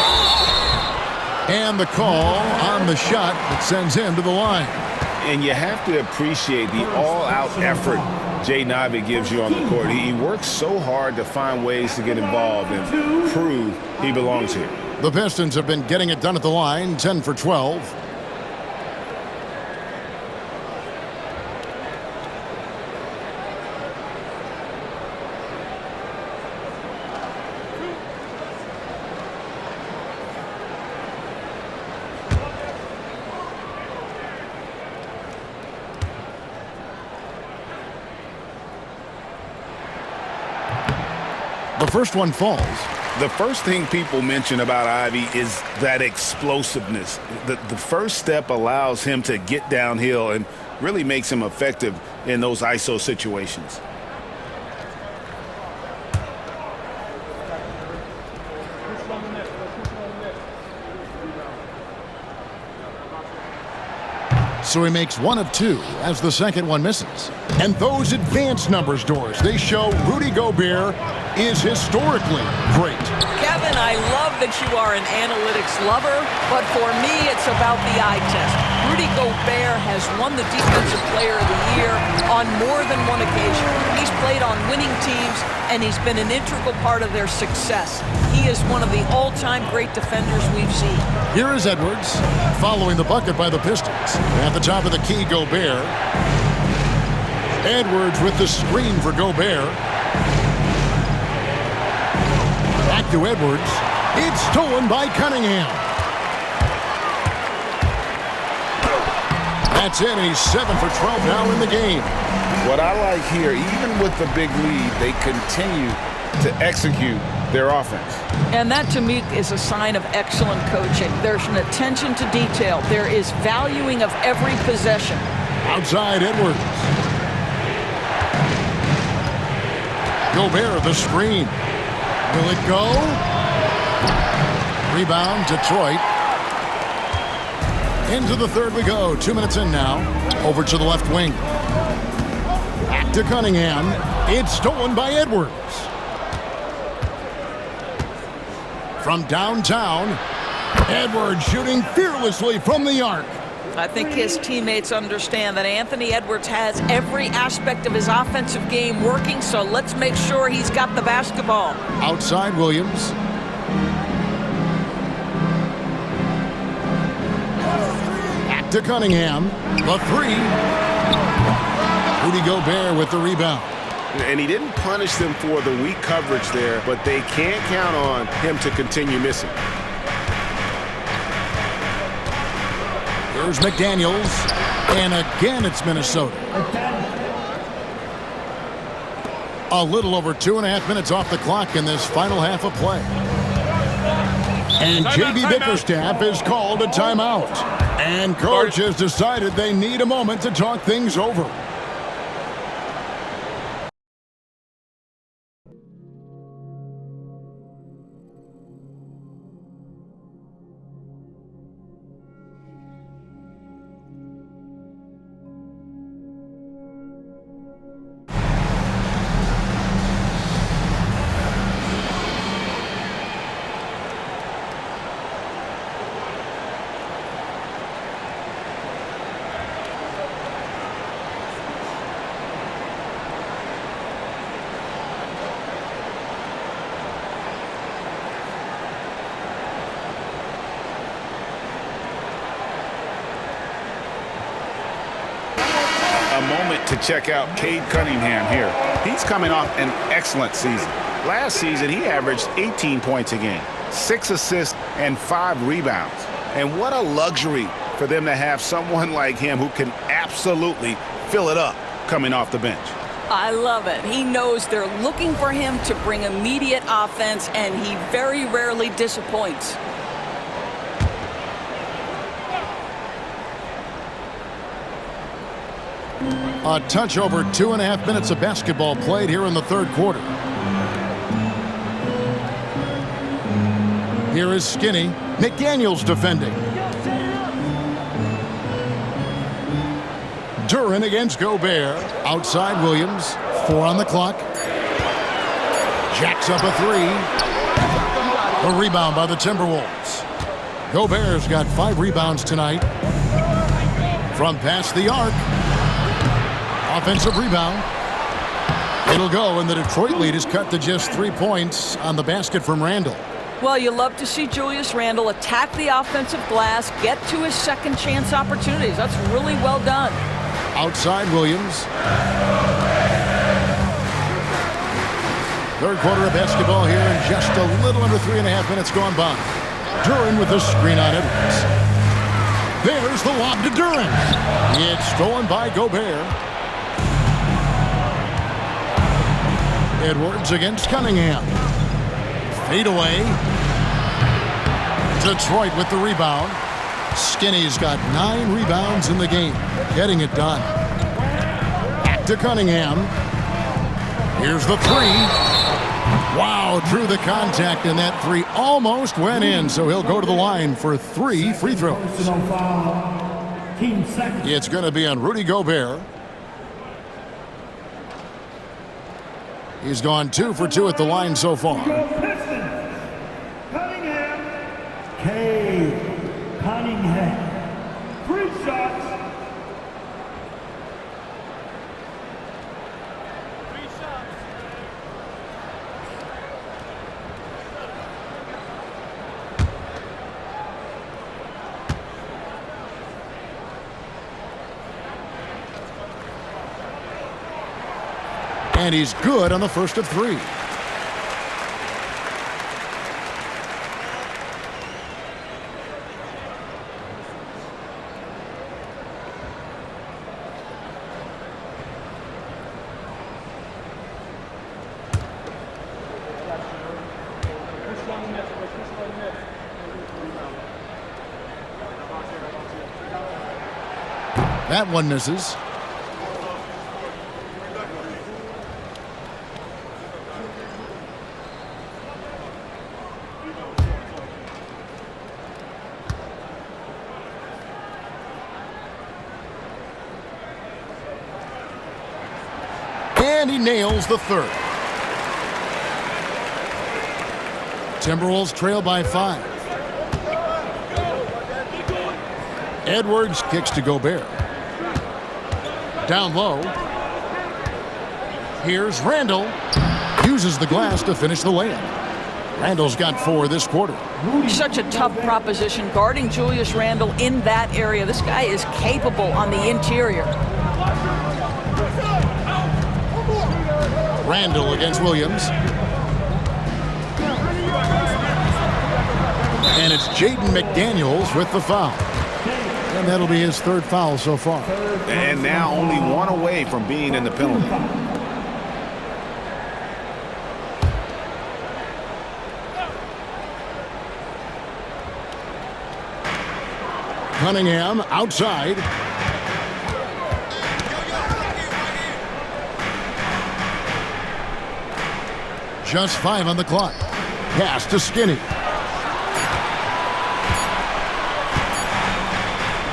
And the call on the shot that sends him to the line. And you have to appreciate the all-out effort Jay Navi gives you on the court. He works so hard to find ways to get involved and prove he belongs here. The Pistons have been getting it done at the line, 10 for 12. The first one falls. The first thing people mention about Ivy is that explosiveness. The first step allows him to get downhill and really makes him effective in those ISO situations. So he makes one of two as the second one misses. And those advanced numbers, Doris, they show Rudy Gobert is historically great. Kevin, I love that you are an analytics lover, but for me, it's about the eye test. Rudy Gobert has won the Defensive Player of the Year on more than one occasion. He's played on winning teams, and he's been an integral part of their success. He is one of the all-time great defenders we've seen. Here is Edwards, following the bucket by the Pistons. At the top of the key, Gobert. Edwards with the screen for Gobert. Back to Edwards. It's stolen by Cunningham. That's it, and he's 7 for 12 now in the game. What I like here, even with the big lead, they continue to execute their offense. And that, to me, is a sign of excellent coaching. There's an attention to detail. There is valuing of every possession. Outside Edwards. Gobert, the screen. Will it go? Rebound, Detroit. Into the third we go. 2 minutes in now. Over to the left wing. Back to Cunningham. It's stolen by Edwards. From downtown, Edwards shooting fearlessly from the arc. I think his teammates understand that Anthony Edwards has every aspect of his offensive game working, so let's make sure he's got the basketball. Outside Williams. Back to Cunningham. The three. Rudy Gobert with the rebound. And he didn't punish them for the weak coverage there, but they can't count on him to continue missing. Here's McDaniels, and again it's Minnesota. A little over 2.5 minutes off the clock in this final half of play. And JB Bickerstaff is called a timeout. And coach has decided they need a moment to talk things over. A moment to check out Cade Cunningham here. He's coming off an excellent season. Last season, he averaged 18 points a game, 6 assists, and 5 rebounds. And what a luxury for them to have someone like him who can absolutely fill it up coming off the bench. I love it. He knows they're looking for him to bring immediate offense, and he very rarely disappoints. A touch over 2.5 minutes of basketball played here in the third quarter. Here is Skinny. McDaniels defending. Duran against Gobert. Outside Williams. 4 on the clock. Jacks up a 3. A rebound by the Timberwolves. Gobert's got 5 rebounds tonight. From past the arc. Offensive rebound. It'll go, and the Detroit lead is cut to just 3 points on the basket from Randle. Well, you love to see Julius Randle attack the offensive glass, get to his second chance opportunities. That's really well done. Outside Williams. Third quarter of basketball here, and just a little under 3.5 minutes gone by. Duran with the screen on Edwards. There's the lob to Duran. It's stolen by Gobert. Edwards against Cunningham. Fade away. Detroit with the rebound. Skinny's got 9 rebounds in the game. Getting it done. Back to Cunningham. Here's the 3. Wow, drew the contact, and that 3 almost went in, so he'll go to the line for 3 free throws. It's going to be on Rudy Gobert. He's gone 2 for 2 at the line so far. Pistons. Cunningham. Cade Cunningham. 3 shots. And he's good on the first of 3. That one misses. And he nails the third. Timberwolves trail by 5. Edwards kicks to Gobert. Down low. Here's Randle. Uses the glass to finish the layup. Randle's got 4 this quarter. Such a tough proposition guarding Julius Randle in that area. This guy is capable on the interior. Randle against Williams. And it's Jaden McDaniels with the foul. And that'll be his 3rd foul so far. And now only 1 away from being in the penalty. Cunningham outside. Just 5 on the clock. Pass to Skinny.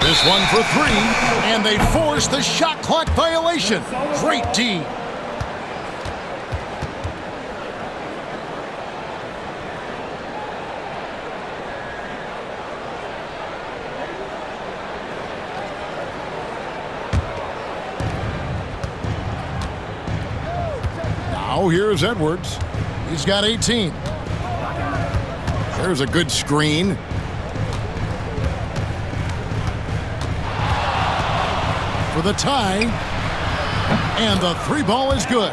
This one for 3, and they force the shot clock violation. Great D. Now here's Edwards. He's got 18. There's a good screen. For the tie. And the three ball is good.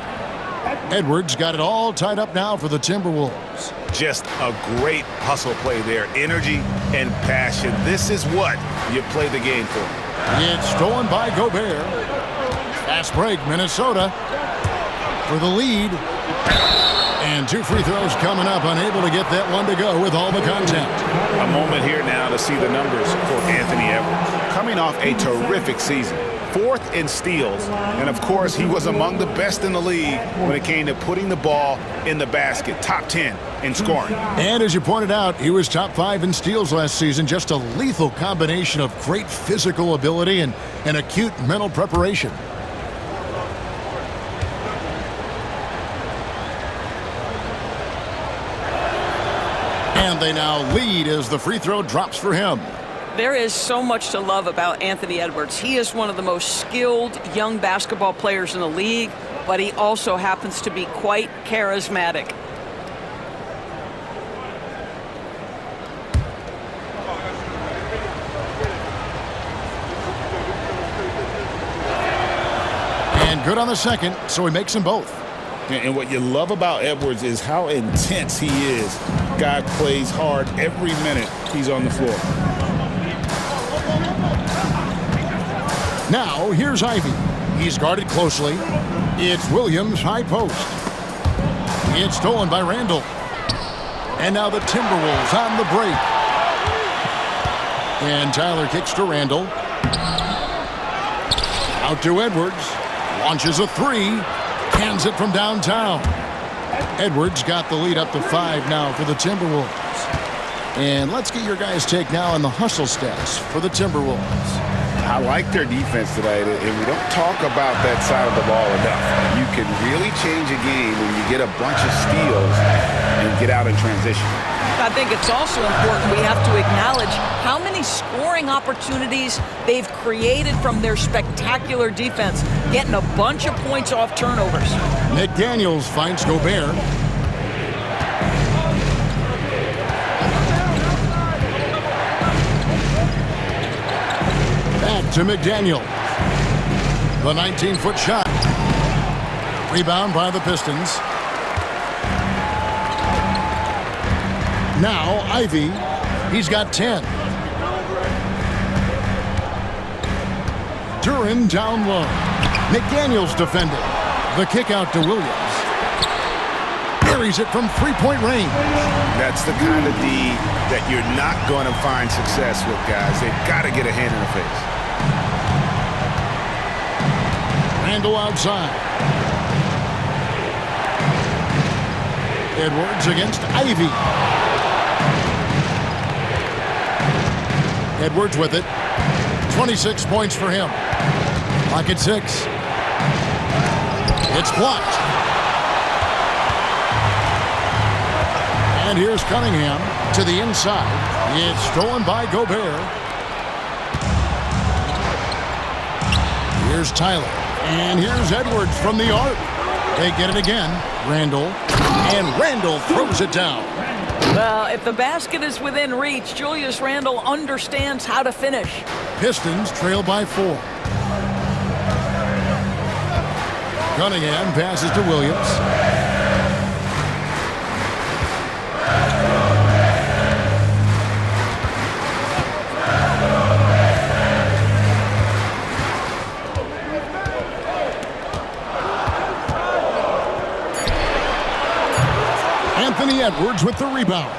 Edwards got it all tied up now for the Timberwolves. Just a great hustle play there. Energy and passion. This is what you play the game for. It's stolen by Gobert. Fast break, Minnesota for the lead. And two free throws coming up, unable to get that one to go with all the contact. A moment here now to see the numbers for Anthony Edwards. Coming off a terrific season. 4th in steals, and of course he was among the best in the league when it came to putting the ball in the basket. Top 10 in scoring. And as you pointed out, he was top 5 in steals last season. Just a lethal combination of great physical ability and acute mental preparation. And they now lead as the free throw drops for him. There is so much to love about Anthony Edwards. He is one of the most skilled young basketball players in the league, but he also happens to be quite charismatic. And good on the second, so he makes them both. And what you love about Edwards is how intense he is. Guy plays hard every minute he's on the floor. Now, here's Ivy. He's guarded closely. It's Williams' high post. It's stolen by Randall. And now the Timberwolves on the break. And Tyler kicks to Randall. Out to Edwards. Launches a three. Hands it from downtown. Edwards got the lead up to 5 now for the Timberwolves. And let's get your guys' take now on the hustle stats for the Timberwolves. I like their defense tonight, and we don't talk about that side of the ball enough. You can really change a game when you get a bunch of steals and get out in transition. I think it's also important we have to acknowledge how many scoring opportunities they've created from their spectacular defense, getting a bunch of points off turnovers. McDaniels finds Gobert. Back to McDaniel. The 19-foot shot. Rebound by the Pistons. Now Ivy. He's got 10. Duran down low. McDaniels defended. The kick out to Williams. Buries it from three-point range. That's the kind of D that you're not going to find success with, guys. They've got to get a hand in the face. Randall outside. Edwards against Ivy. Edwards with it. 26 points for him. Clock at 6. It's blocked. And here's Cunningham to the inside. It's stolen by Gobert. Here's Tyler. And here's Edwards from the arc. They get it again. Randall. And Randall throws it down. Well, if the basket is within reach, Julius Randle understands how to finish. Pistons trail by 4. Cunningham passes to Williams. Anthony Edwards with the rebound.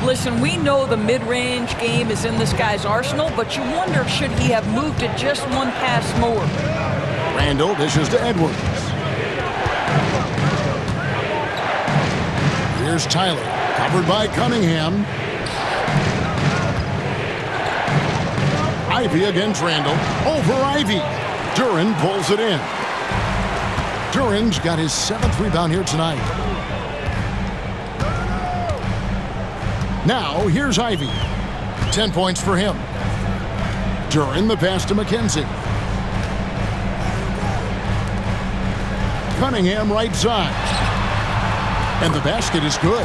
Listen, we know the mid-range game is in this guy's arsenal, but you wonder, should he have moved it just one pass more? Randall dishes to Edwards. Here's Tyler, covered by Cunningham. Ivy against Randall. Over Ivy. Duran pulls it in. Duran's got his 7th rebound here tonight. Now, here's Ivy. 10 points for him. Duran the pass to McKenzie. Cunningham right side. And the basket is good.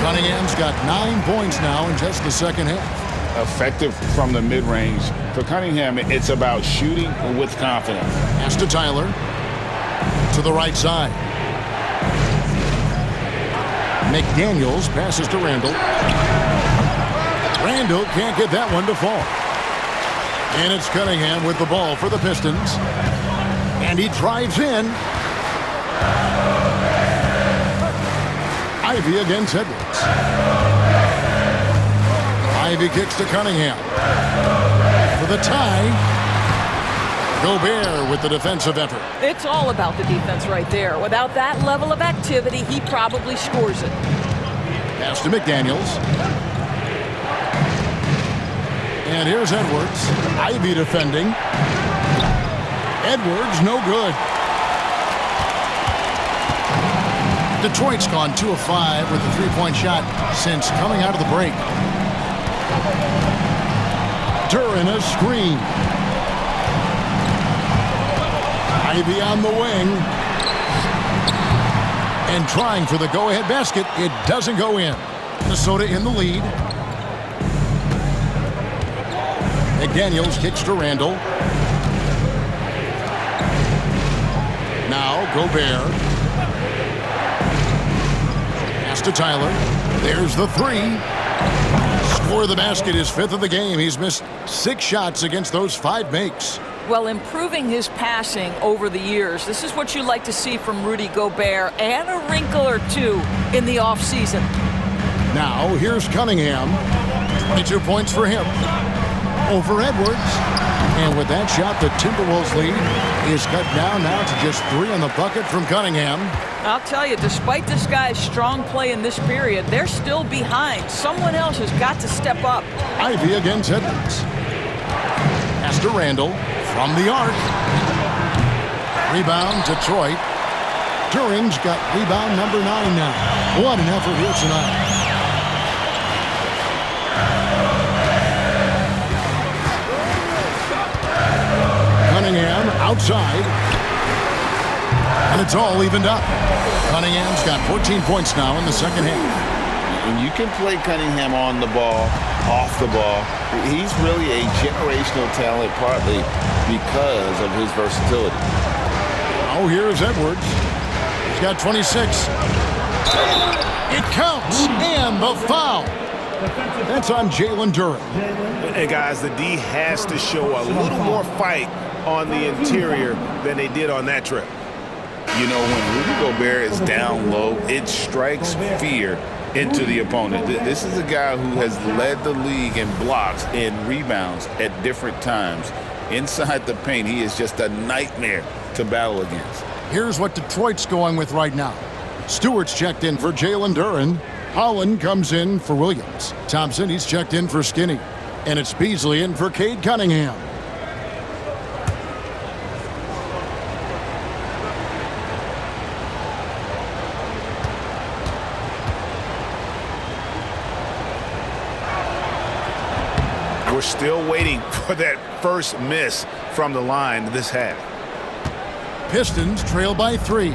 Cunningham's got 9 points now in just the second half. Effective from the mid-range. For Cunningham, it's about shooting with confidence. Pass to Tyler. to the right side. McDaniels passes to Randall. Randall can't get that one to fall. And it's Cunningham with the ball for the Pistons. And he drives in. Ivy against Edwards. Ivy kicks to Cunningham. For the tie. Gobert with the defensive effort. It's all about the defense right there. Without that level of activity, he probably scores it. Pass to McDaniels. And here's Edwards. Ivy defending. Edwards, no good. Detroit's gone 2 of 5 with a three-point shot since coming out of the break. Duran a screen. Ivy on the wing. And trying for the go-ahead basket. It doesn't go in. Minnesota in the lead. McDaniels kicks to Randall. Now Gobert. Pass to Tyler. There's the three. Score of the basket is 5th of the game. He's missed 6 shots against those 5 makes. Well, improving his passing over the years, this is what you like to see from Rudy Gobert, and a wrinkle or two in the offseason. Now, here's Cunningham. 22 points for him. Over Edwards. And with that shot, the Timberwolves lead is cut down now to just 3 on the bucket from Cunningham. I'll tell you, despite this guy's strong play in this period, they're still behind. Someone else has got to step up. Ivy against Edwards. Pass to Randall. From the arc. Rebound, Detroit. Duran's got rebound number 9 now. What an effort here tonight. Cunningham outside. And it's all evened up. Cunningham's got 14 points now in the second half. When you can play Cunningham on the ball, off the ball, he's really a generational talent partly because of his versatility. Oh, here's Edwards. He's got 26. It counts, and the foul. That's on Jalen Duran. And guys, the D has to show a little more fight on the interior than they did on that trip. You know, when Rudy Gobert is down low, it strikes fear into the opponent. This is a guy who has led the league in blocks and rebounds at different times. Inside the paint, he is just a nightmare to battle against. Here's what Detroit's going with right now. Stewart's checked in for Jalen Duran. Holland comes in for Williams. Thompson, he's checked in for Skinny. And it's Beasley in for Cade Cunningham. We're still waiting for that first miss from the line this half. Pistons trail by 3.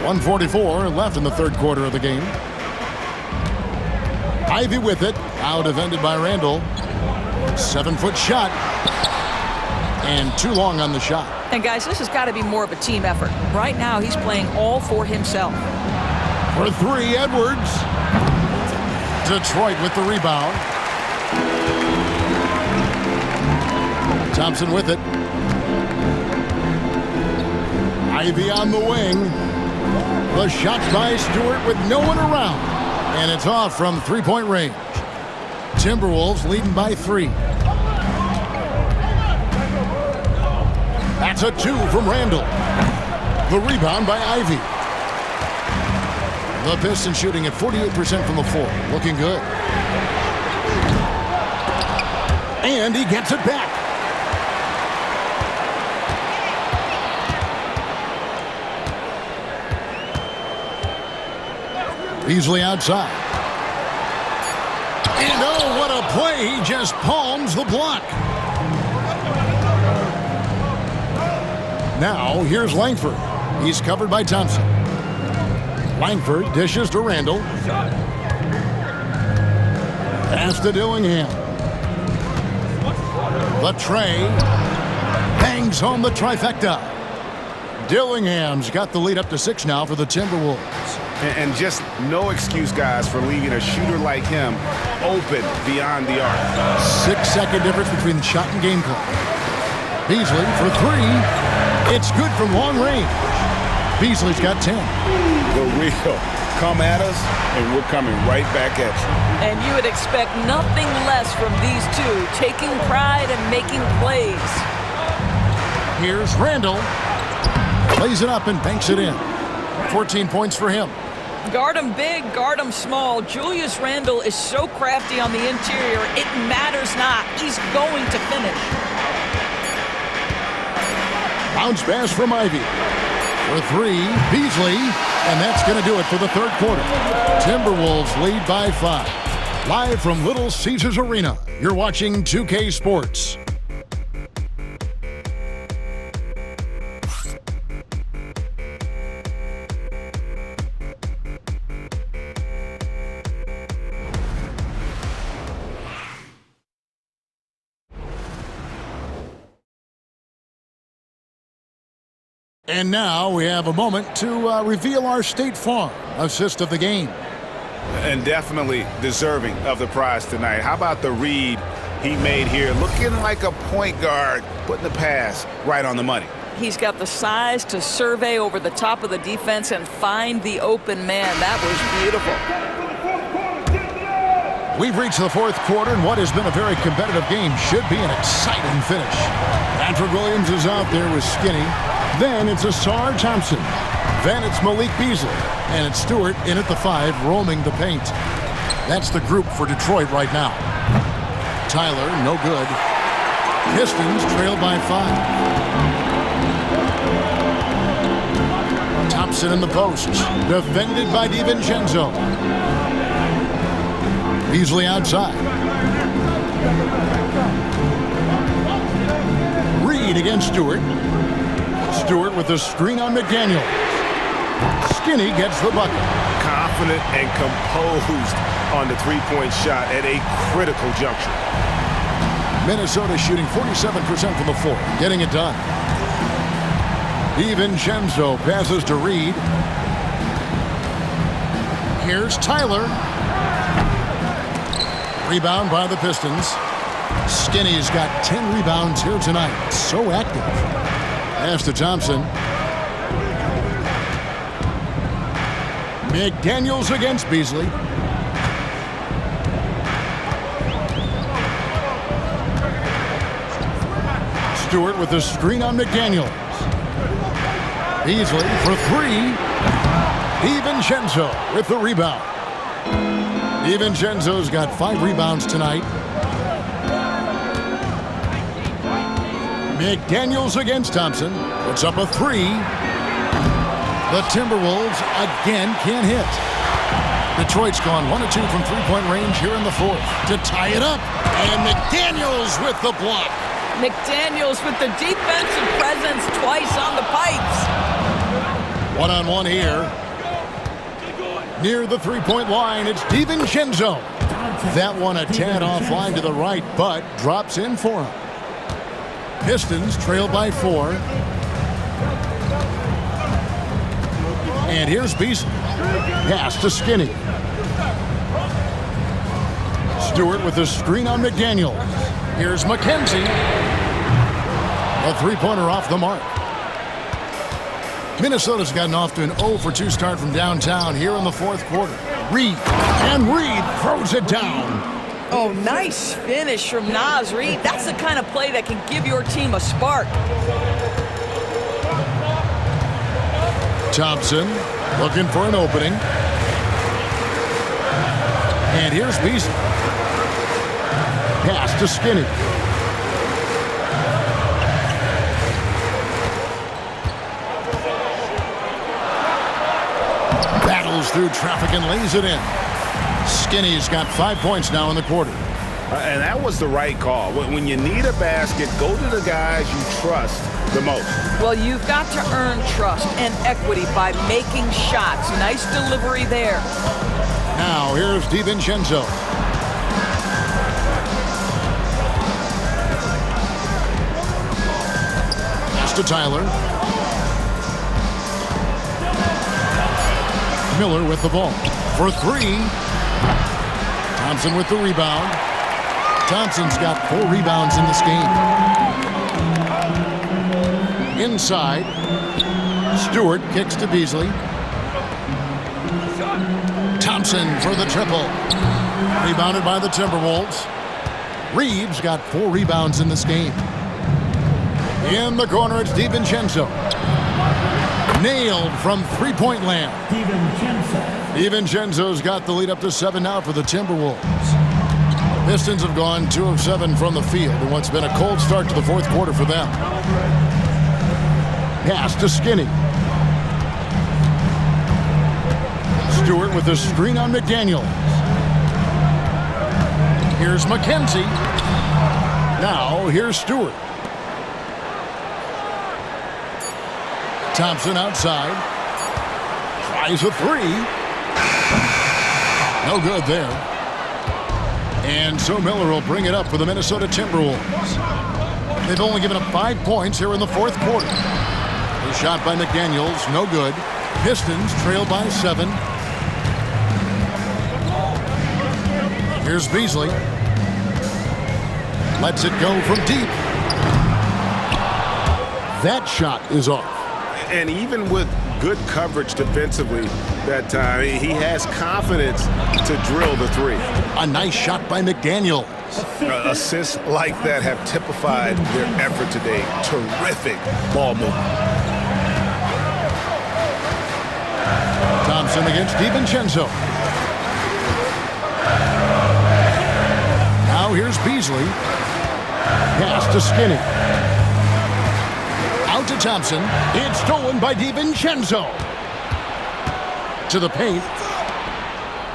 .144 left in the third quarter of the game. Ivy with it. Now defended by Randall. 7-foot shot. And too long on the shot. And guys, this has got to be more of a team effort. Right now, he's playing all for himself. For 3, Edwards. Detroit with the rebound. Thompson with it. Ivy on the wing. The shot by Stewart with no one around. And it's off from three-point range. Timberwolves leading by 3. That's a 2 from Randall. The rebound by Ivy. The Pistons shooting at 48% from the floor. Looking good. And he gets it back. Beasley outside. And oh, what a play. He just palms the block. Now, here's Langford. He's covered by Thompson. Langford dishes to Randall. Pass to Dillingham. The tray. bangs home the trifecta. Dillingham's got the lead up to 6 now for the Timberwolves. And just no excuse, guys, for leaving a shooter like him open beyond the arc. 6-second difference between shot and game clock. Beasley for 3. It's good from long range. Beasley's got 10. The real. Come at us, and we're coming right back at you. And you would expect nothing less from these two, taking pride and making plays. Here's Randall. Lays it up and banks it in. 14 points for him. Guard him big, guard him small. Julius Randle is so crafty on the interior, it matters not. He's going to finish. Bounce pass from Ivy. For 3, Beasley. And that's going to do it for the third quarter. Timberwolves lead by 5. Live from Little Caesars Arena, you're watching 2K Sports. And now we have a moment to reveal our State Farm assist of the game. And definitely deserving of the prize tonight. How about the read he made here? Looking like a point guard, putting the pass right on the money. He's got the size to survey over the top of the defense and find the open man. That was beautiful. We've reached the fourth quarter, and what has been a very competitive game should be an exciting finish. Patrick Williams is out there with Skinny. Then it's Asar Thompson. Then it's Malik Beasley. And it's Stewart in at the 5, roaming the paint. That's the group for Detroit right now. Tyler, no good. Pistons trail by 5. Thompson in the post. Defended by DiVincenzo. Beasley outside. Reed against Stewart. Stewart with the screen on McDaniel. Skinny gets the bucket. Confident and composed on the three-point shot at a critical juncture. Minnesota shooting 47% from the floor, getting it done. DiVincenzo passes to Reed. Here's Tyler. Rebound by the Pistons. Skinny's got 10 rebounds here tonight. So active. Pass to Thompson. McDaniels against Beasley. Stewart with the screen on McDaniels. Beasley for 3. DiVincenzo with the rebound. DiVincenzo's got 5 rebounds tonight. McDaniels against Thompson. Puts up a 3. The Timberwolves again can't hit. Detroit's gone 1 of 2 from three-point range here in the fourth to tie it up. And McDaniels with the block. McDaniels with the defensive presence twice on the pipes. One-on-one here. Near the three-point line, it's DiVincenzo. That one a tad offline to the right, but drops in for him. Pistons trail by 4. And here's Beasley. Pass to Skinny. Stewart with the screen on McDaniel. Here's McKenzie. A three-pointer off the mark. Minnesota's gotten off to an 0 for 2 start from downtown here in the fourth quarter. Reed. And Reed throws it down. Oh, nice finish from Naz Reid. That's the kind of play that can give your team a spark. Thompson looking for an opening. And here's Beasley. Pass to Skinny. Battles through traffic and lays it in. Skinny's got 5 points now in the quarter. And that was the right call. When you need a basket, go to the guys you trust the most. Well, you've got to earn trust and equity by making shots. Nice delivery there. Now here's DiVincenzo. to Tyler. Miller with the ball for three. Thompson with the rebound. Thompson's got 4 rebounds in this game. Inside. Stewart kicks to Beasley. Thompson for the triple. Rebounded by the Timberwolves. Reeves got 4 rebounds in this game. In the corner, it's DiVincenzo. Nailed from three-point land. DiVincenzo's got the lead up to 7 now for the Timberwolves. Pistons have gone 2 of 7 from the field in what's been a cold start to the fourth quarter for them. Pass to Skinny. Stewart with the screen on McDaniels. Here's McKenzie. Now here's Stewart. Thompson outside. Tries a 3. No good there. And so Miller will bring it up for the Minnesota Timberwolves. They've only given up 5 points here in the fourth quarter. A shot by McDaniels, no good. Pistons trail by 7. Here's Beasley. Lets it go from deep. That shot is off. And even with good coverage defensively that time, he has confidence to drill the 3. A nice shot by McDaniels. Assists like that have typified their effort today. Terrific ball movement. Thompson against DiVincenzo. Now here's Beasley. Pass to Skinny. Out to Thompson. It's stolen by DiVincenzo. To the paint.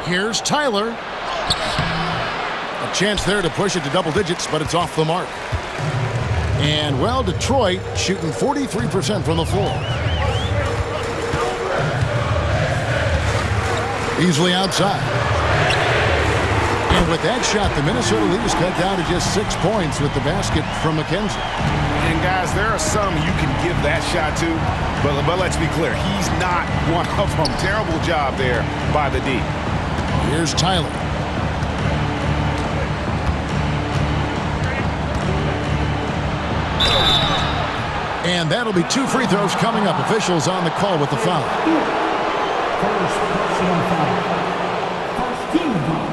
Here's Tyler. A chance there to push it to double digits, but it's off the mark. And, well, Detroit shooting 43% from the floor. Beasley outside. And with that shot, the Minnesota lead is cut down to just 6 points with the basket from McKenzie. And guys, there are some you can give that shot to, but let's be clear, he's not one of them. Terrible job there by the D. Here's Tyler. And that'll be 2 free throws coming up. Officials on the call with the foul. First personal foul. First team foul.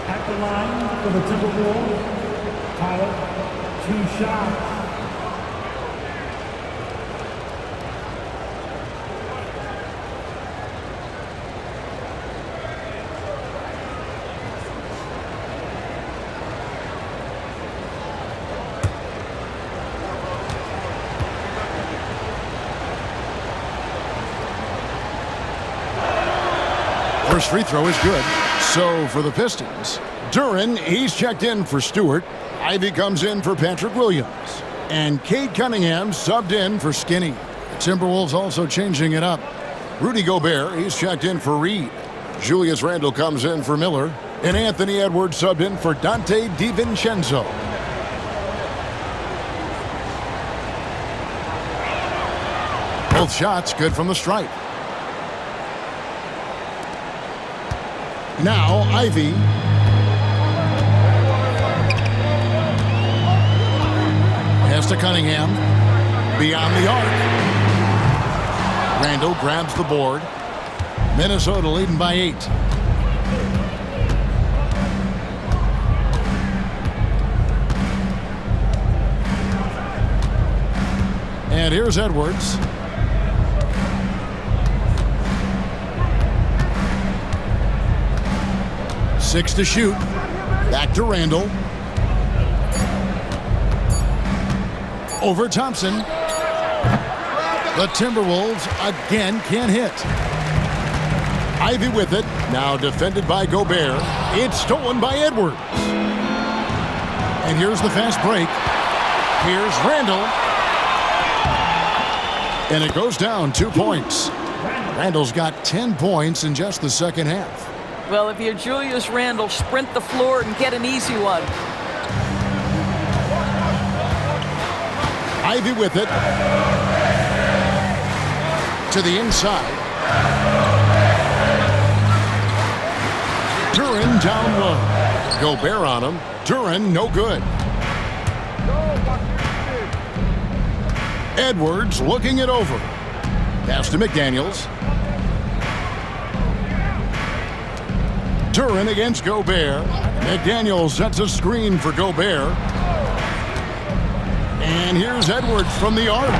At the line for the Timberwolves, Tyler, 2 shots. First free throw is good. So for the Pistons, Duren, he's checked in for Stewart. Ivy comes in for Patrick Williams. And Cade Cunningham subbed in for Skinny. The Timberwolves also changing it up. Rudy Gobert, he's checked in for Reed. Julius Randle comes in for Miller. And Anthony Edwards subbed in for Dante DiVincenzo. Both shots good from the stripe. Now, Ivy. Pass to Cunningham. Beyond the arc. Randle grabs the board. Minnesota leading by 8. And here's Edwards. Six to shoot. Back to Randle. Over Thompson. The Timberwolves again can't hit. Ivy with it. Now defended by Gobert. It's stolen by Edwards. And here's the fast break. Here's Randle. And it goes down 2 points. Randle's got 10 points in just the second half. Well, if you're Julius Randle, sprint the floor and get an easy one. Ivy with it. To the inside. Duran down low. Gobert on him. Duran no good. Edwards looking it over. Pass to McDaniels. Duran against Gobert. McDaniels sets a screen for Gobert. And here's Edwards from the arc.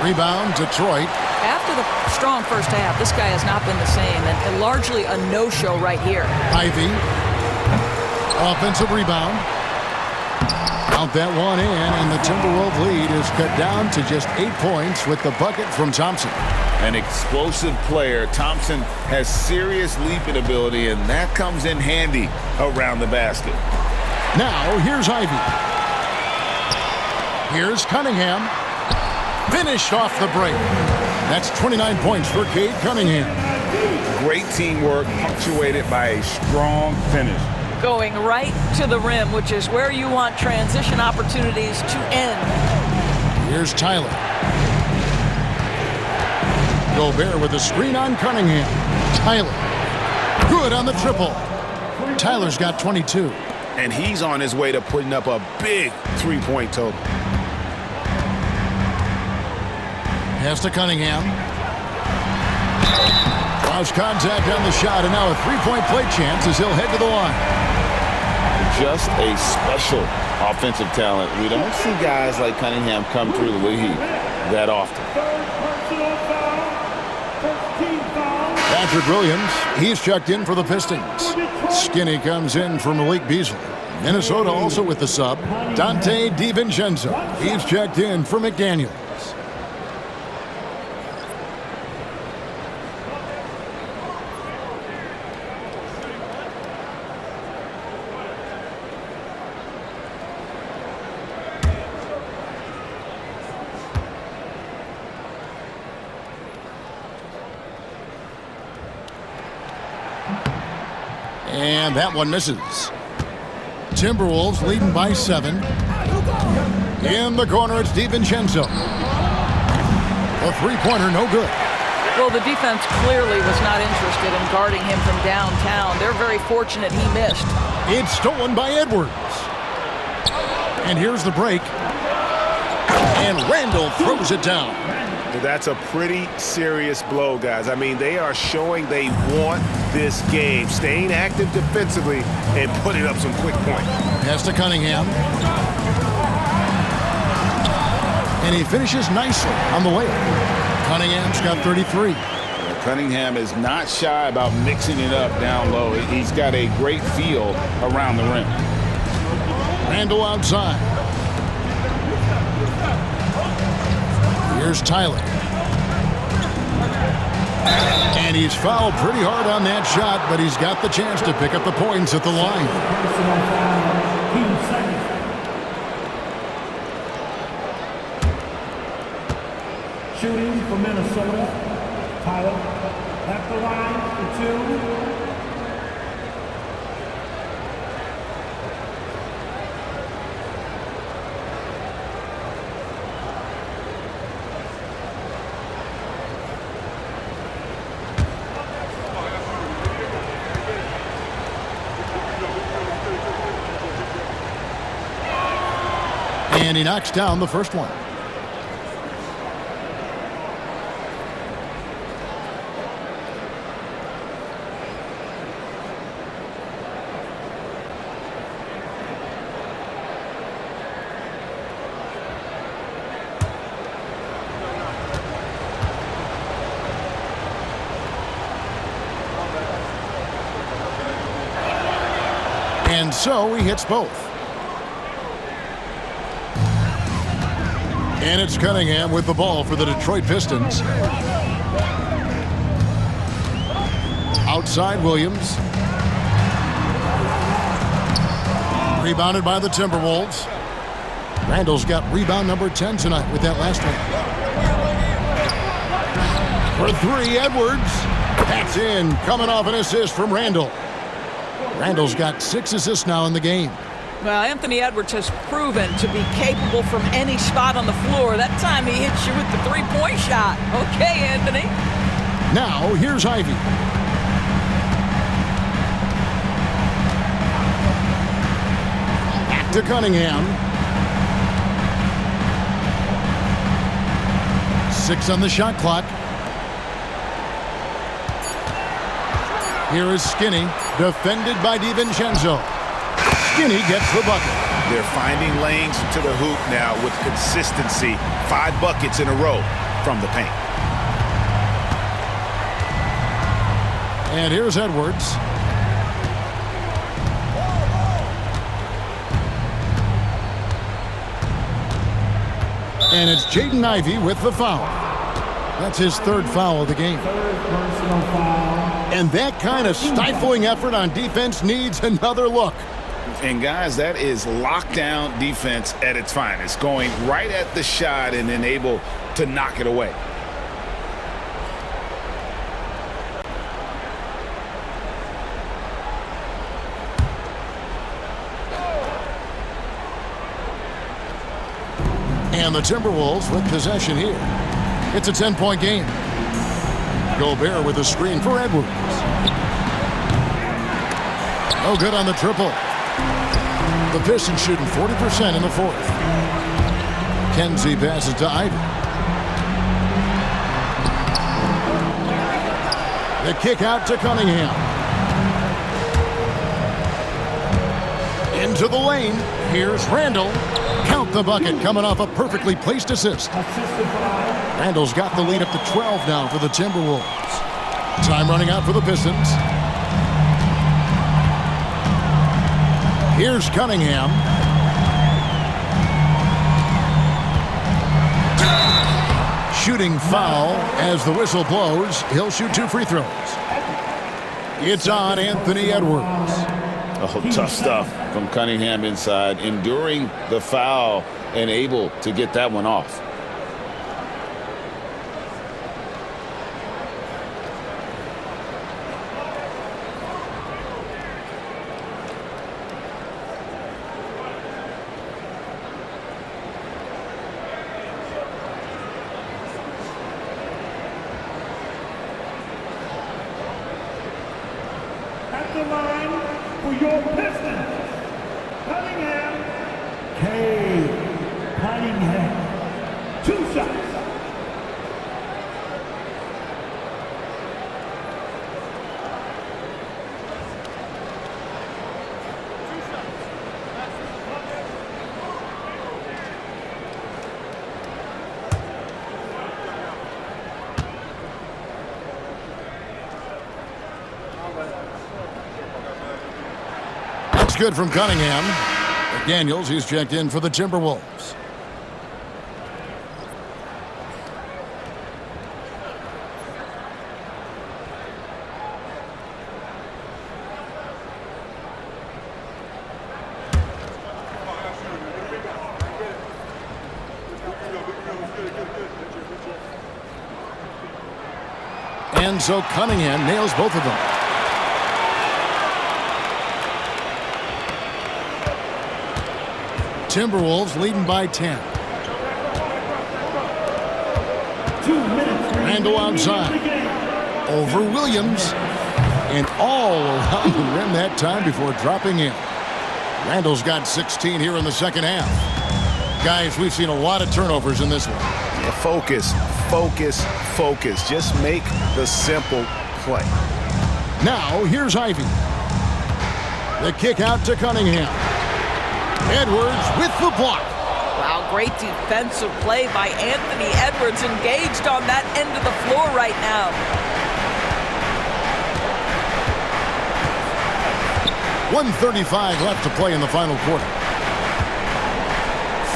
Rebound, Detroit. After the strong first half, this guy has not been the same, and largely a no-show right here. Ivy. Offensive rebound. Count that one in, and the Timberwolves lead is cut down to just 8 points with the bucket from Thompson. An explosive player. Thompson has serious leaping ability, and that comes in handy around the basket. Now, here's Ivy. Here's Cunningham. Finished off the break. That's 29 points for Cade Cunningham. Great teamwork, punctuated by a strong finish. Going right to the rim, which is where you want transition opportunities to end. Here's Tyler. Gobert with a screen on Cunningham. Tyler. Good on the triple. Tyler's got 22. And he's on his way to putting up a big three-point total. Pass to Cunningham. Lost contact on the shot, and now a three-point play chance as he'll head to the line. Just a special offensive talent. We don't see guys like Cunningham come through the league that often. Patrick Williams, he's checked in for the Pistons. Skinny comes in for Malik Beasley. Minnesota also with the sub. Dante DiVincenzo, he's checked in for McDaniels. And that one misses. Timberwolves leading by 7. In the corner, it's DiVincenzo. A three-pointer, no good. Well, the defense clearly was not interested in guarding him from downtown. They're very fortunate he missed. It's stolen by Edwards. And here's the break. And Randall throws it down. That's a pretty serious blow, guys. I mean, they are showing they want this game, staying active defensively and putting up some quick points. Pass to Cunningham. And he finishes nicely on the layup. Cunningham's got 33. Cunningham is not shy about mixing it up down low. He's got a great feel around the rim. Randall outside. Here's Tyler. And he's fouled pretty hard on that shot, but he's got the chance to pick up the points at the line. Shooting for Minnesota. Tyler at the line for 2. And he knocks down the first one. And so he hits both. And it's Cunningham with the ball for the Detroit Pistons. Outside Williams. Rebounded by the Timberwolves. Randall's got rebound number 10 tonight with that last one. For 3, Edwards. That's in, coming off an assist from Randall. Randall's got 6 assists now in the game. Well, Anthony Edwards has proven to be capable from any spot on the floor. That time he hits you with the three-point shot. Okay, Anthony. Now, here's Ivy. Back to Cunningham. 6 on the shot clock. Here is Skinny, defended by DiVincenzo. Skinny gets the bucket. They're finding lanes to the hoop now with consistency. 5 buckets in a row from the paint. And here's Edwards. And it's Jaden Ivey with the foul. That's his 3rd foul of the game. And that kind of stifling effort on defense needs another look. And guys, that is lockdown defense at its finest, going right at the shot and then able to knock it away. And the Timberwolves with possession here. It's a 10-point game. Gobert with a screen for Edwards. No good on the triple. The Pistons shooting 40% in the 4th. Kenzie passes to Ivy. The kick out to Cunningham. Into the lane. Here's Randall. Count the bucket, coming off a perfectly placed assist. Randall's got the lead up to 12 now for the Timberwolves. Time running out for the Pistons. Here's Cunningham. Shooting foul as the whistle blows. He'll shoot 2 free throws. It's on Anthony Edwards. Oh, tough stuff from Cunningham inside, enduring the foul and able to get that one off. At the line for your Pistons, Cunningham. Cunningham. 2 shots. That's good from Cunningham. McDaniels, he's checked in for the Timberwolves. And so Cunningham nails both of them. Timberwolves leading by 10. 2 minutes. Randall outside. Over Williams. And all around the rim that time before dropping in. Randall's got 16 here in the second half. Guys, we've seen a lot of turnovers in this one. Yeah, focus. Just make the simple play. Now, here's Ivy. The kick out to Cunningham. Edwards with the block. Wow, great defensive play by Anthony Edwards, engaged on that end of the floor right now. .135 left to play in the final quarter.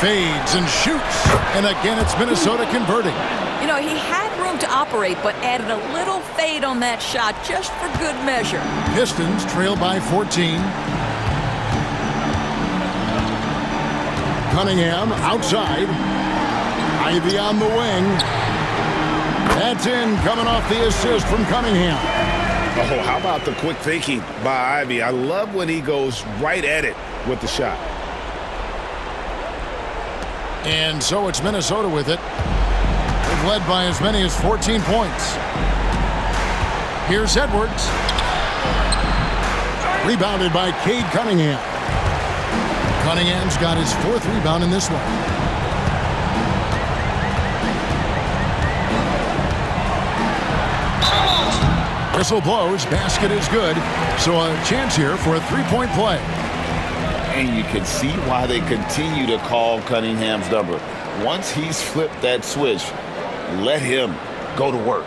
Fades and shoots. And again, it's Minnesota converting. You know, he had room to operate, but added a little fade on that shot just for good measure. Pistons trail by 14. Cunningham outside. Ivy on the wing. That's in, coming off the assist from Cunningham. Oh, how about the quick thinking by Ivy? I love when he goes right at it with the shot. And so it's Minnesota with it. They've led by as many as 14 points. Here's Edwards. Rebounded by Cade Cunningham. Cunningham's got his 4th rebound in this one. Whistle blows, basket is good. So a chance here for a 3-point play. And you can see why they continue to call Cunningham's number. Once he's flipped that switch, let him go to work.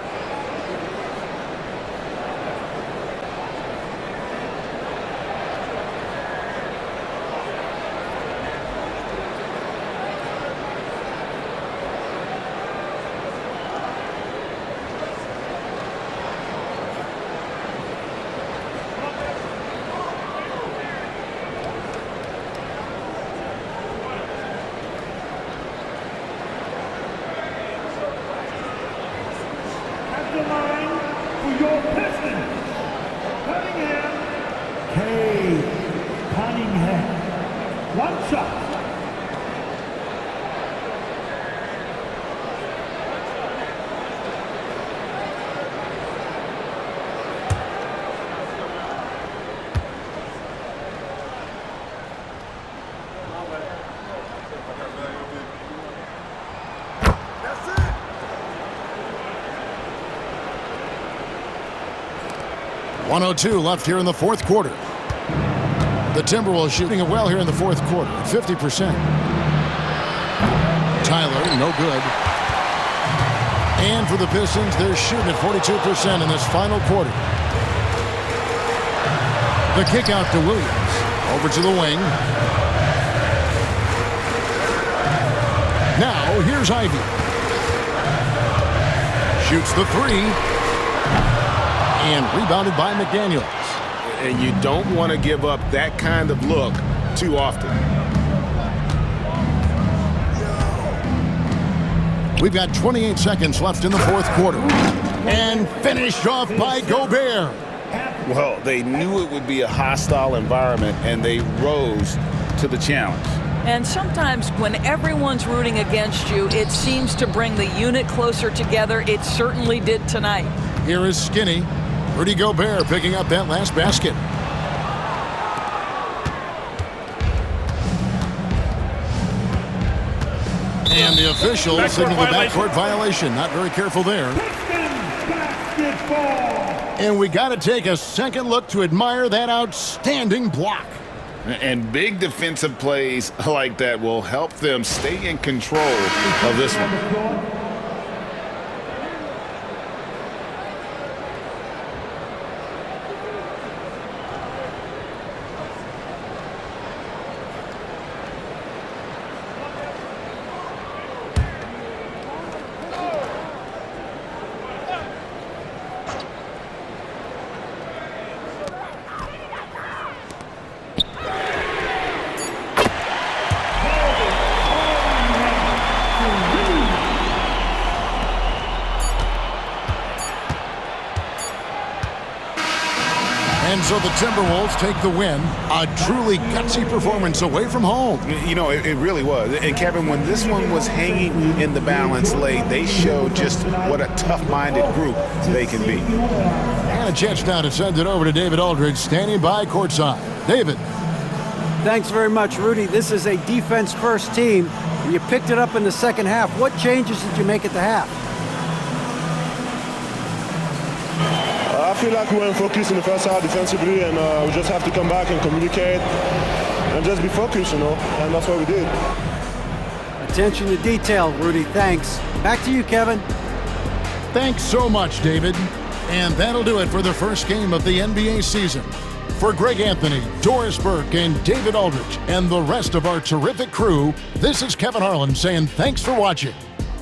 At the line for your Pistons, Cunningham, Cade Cunningham. 1 shot. That's it. 1:02 left here in the 4th quarter. The Timberwolves shooting it well here in the 4th quarter, 50%. Tyler, no good. And for the Pistons, they're shooting at 42% in this final quarter. The kick out to Williams. Over to the wing. Now, here's Ivy. Shoots the 3. And rebounded by McDaniels. And you don't want to give up that kind of look too often. We've got 28 seconds left in the 4th quarter. And finished off by Gobert. Well, they knew it would be a hostile environment, and they rose to the challenge. And sometimes when everyone's rooting against you, it seems to bring the unit closer together. It certainly did tonight. Here is Skinny. Rudy Gobert picking up that last basket. And the official signaled the backcourt violation. Not very careful there. And we got to take a second look to admire that outstanding block. And big defensive plays like that will help them stay in control of this one. And so the Timberwolves take the win. A truly gutsy performance away from home. You know, it really was. And Kevin, when this one was hanging in the balance late, they showed just what a tough-minded group they can be. And a chance now to send it over to David Aldridge, standing by courtside. David. Thanks very much, Rudy. This is a defense-first team, and you picked it up in the second half. What changes did you make at the half? I feel like we weren't focused in the first half defensively, and we just have to come back and communicate and just be focused, you know, and that's what we did. Attention to detail, Rudy. Thanks. Back to you, Kevin. Thanks so much, David. And that'll do it for the first game of the NBA season. For Greg Anthony, Doris Burke, and David Aldridge, and the rest of our terrific crew, this is Kevin Harlan saying thanks for watching.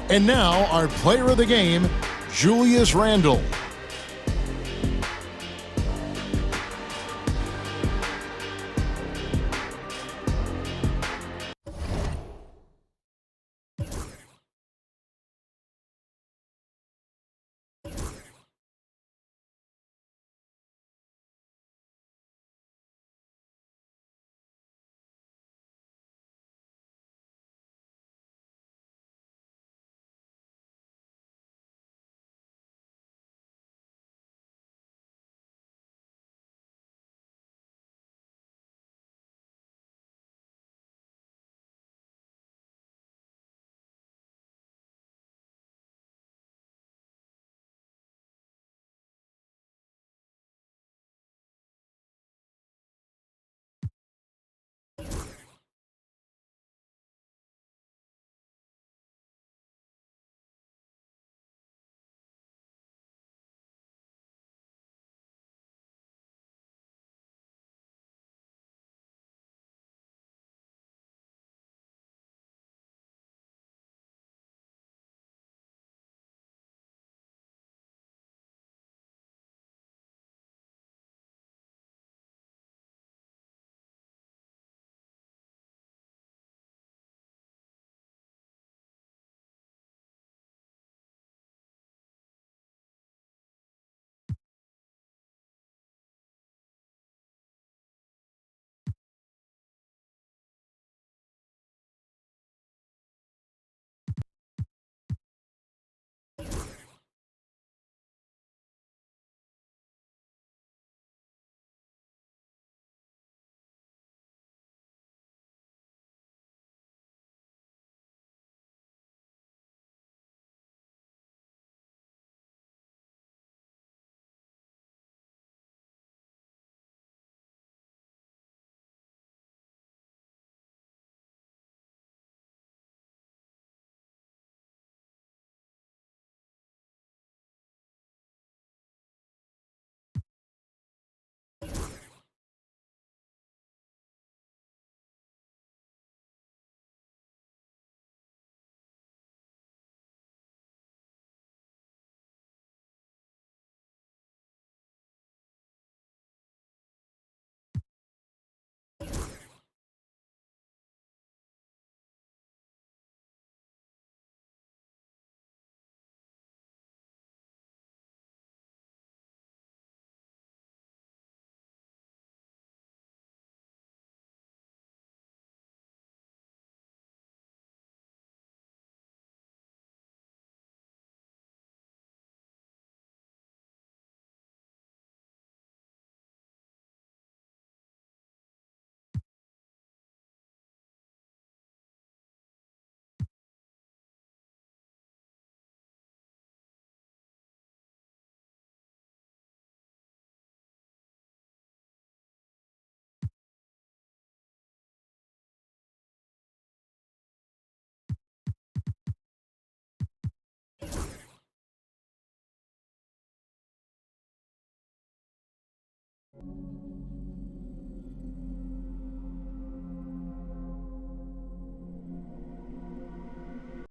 And now, our player of the game, Julius Randle.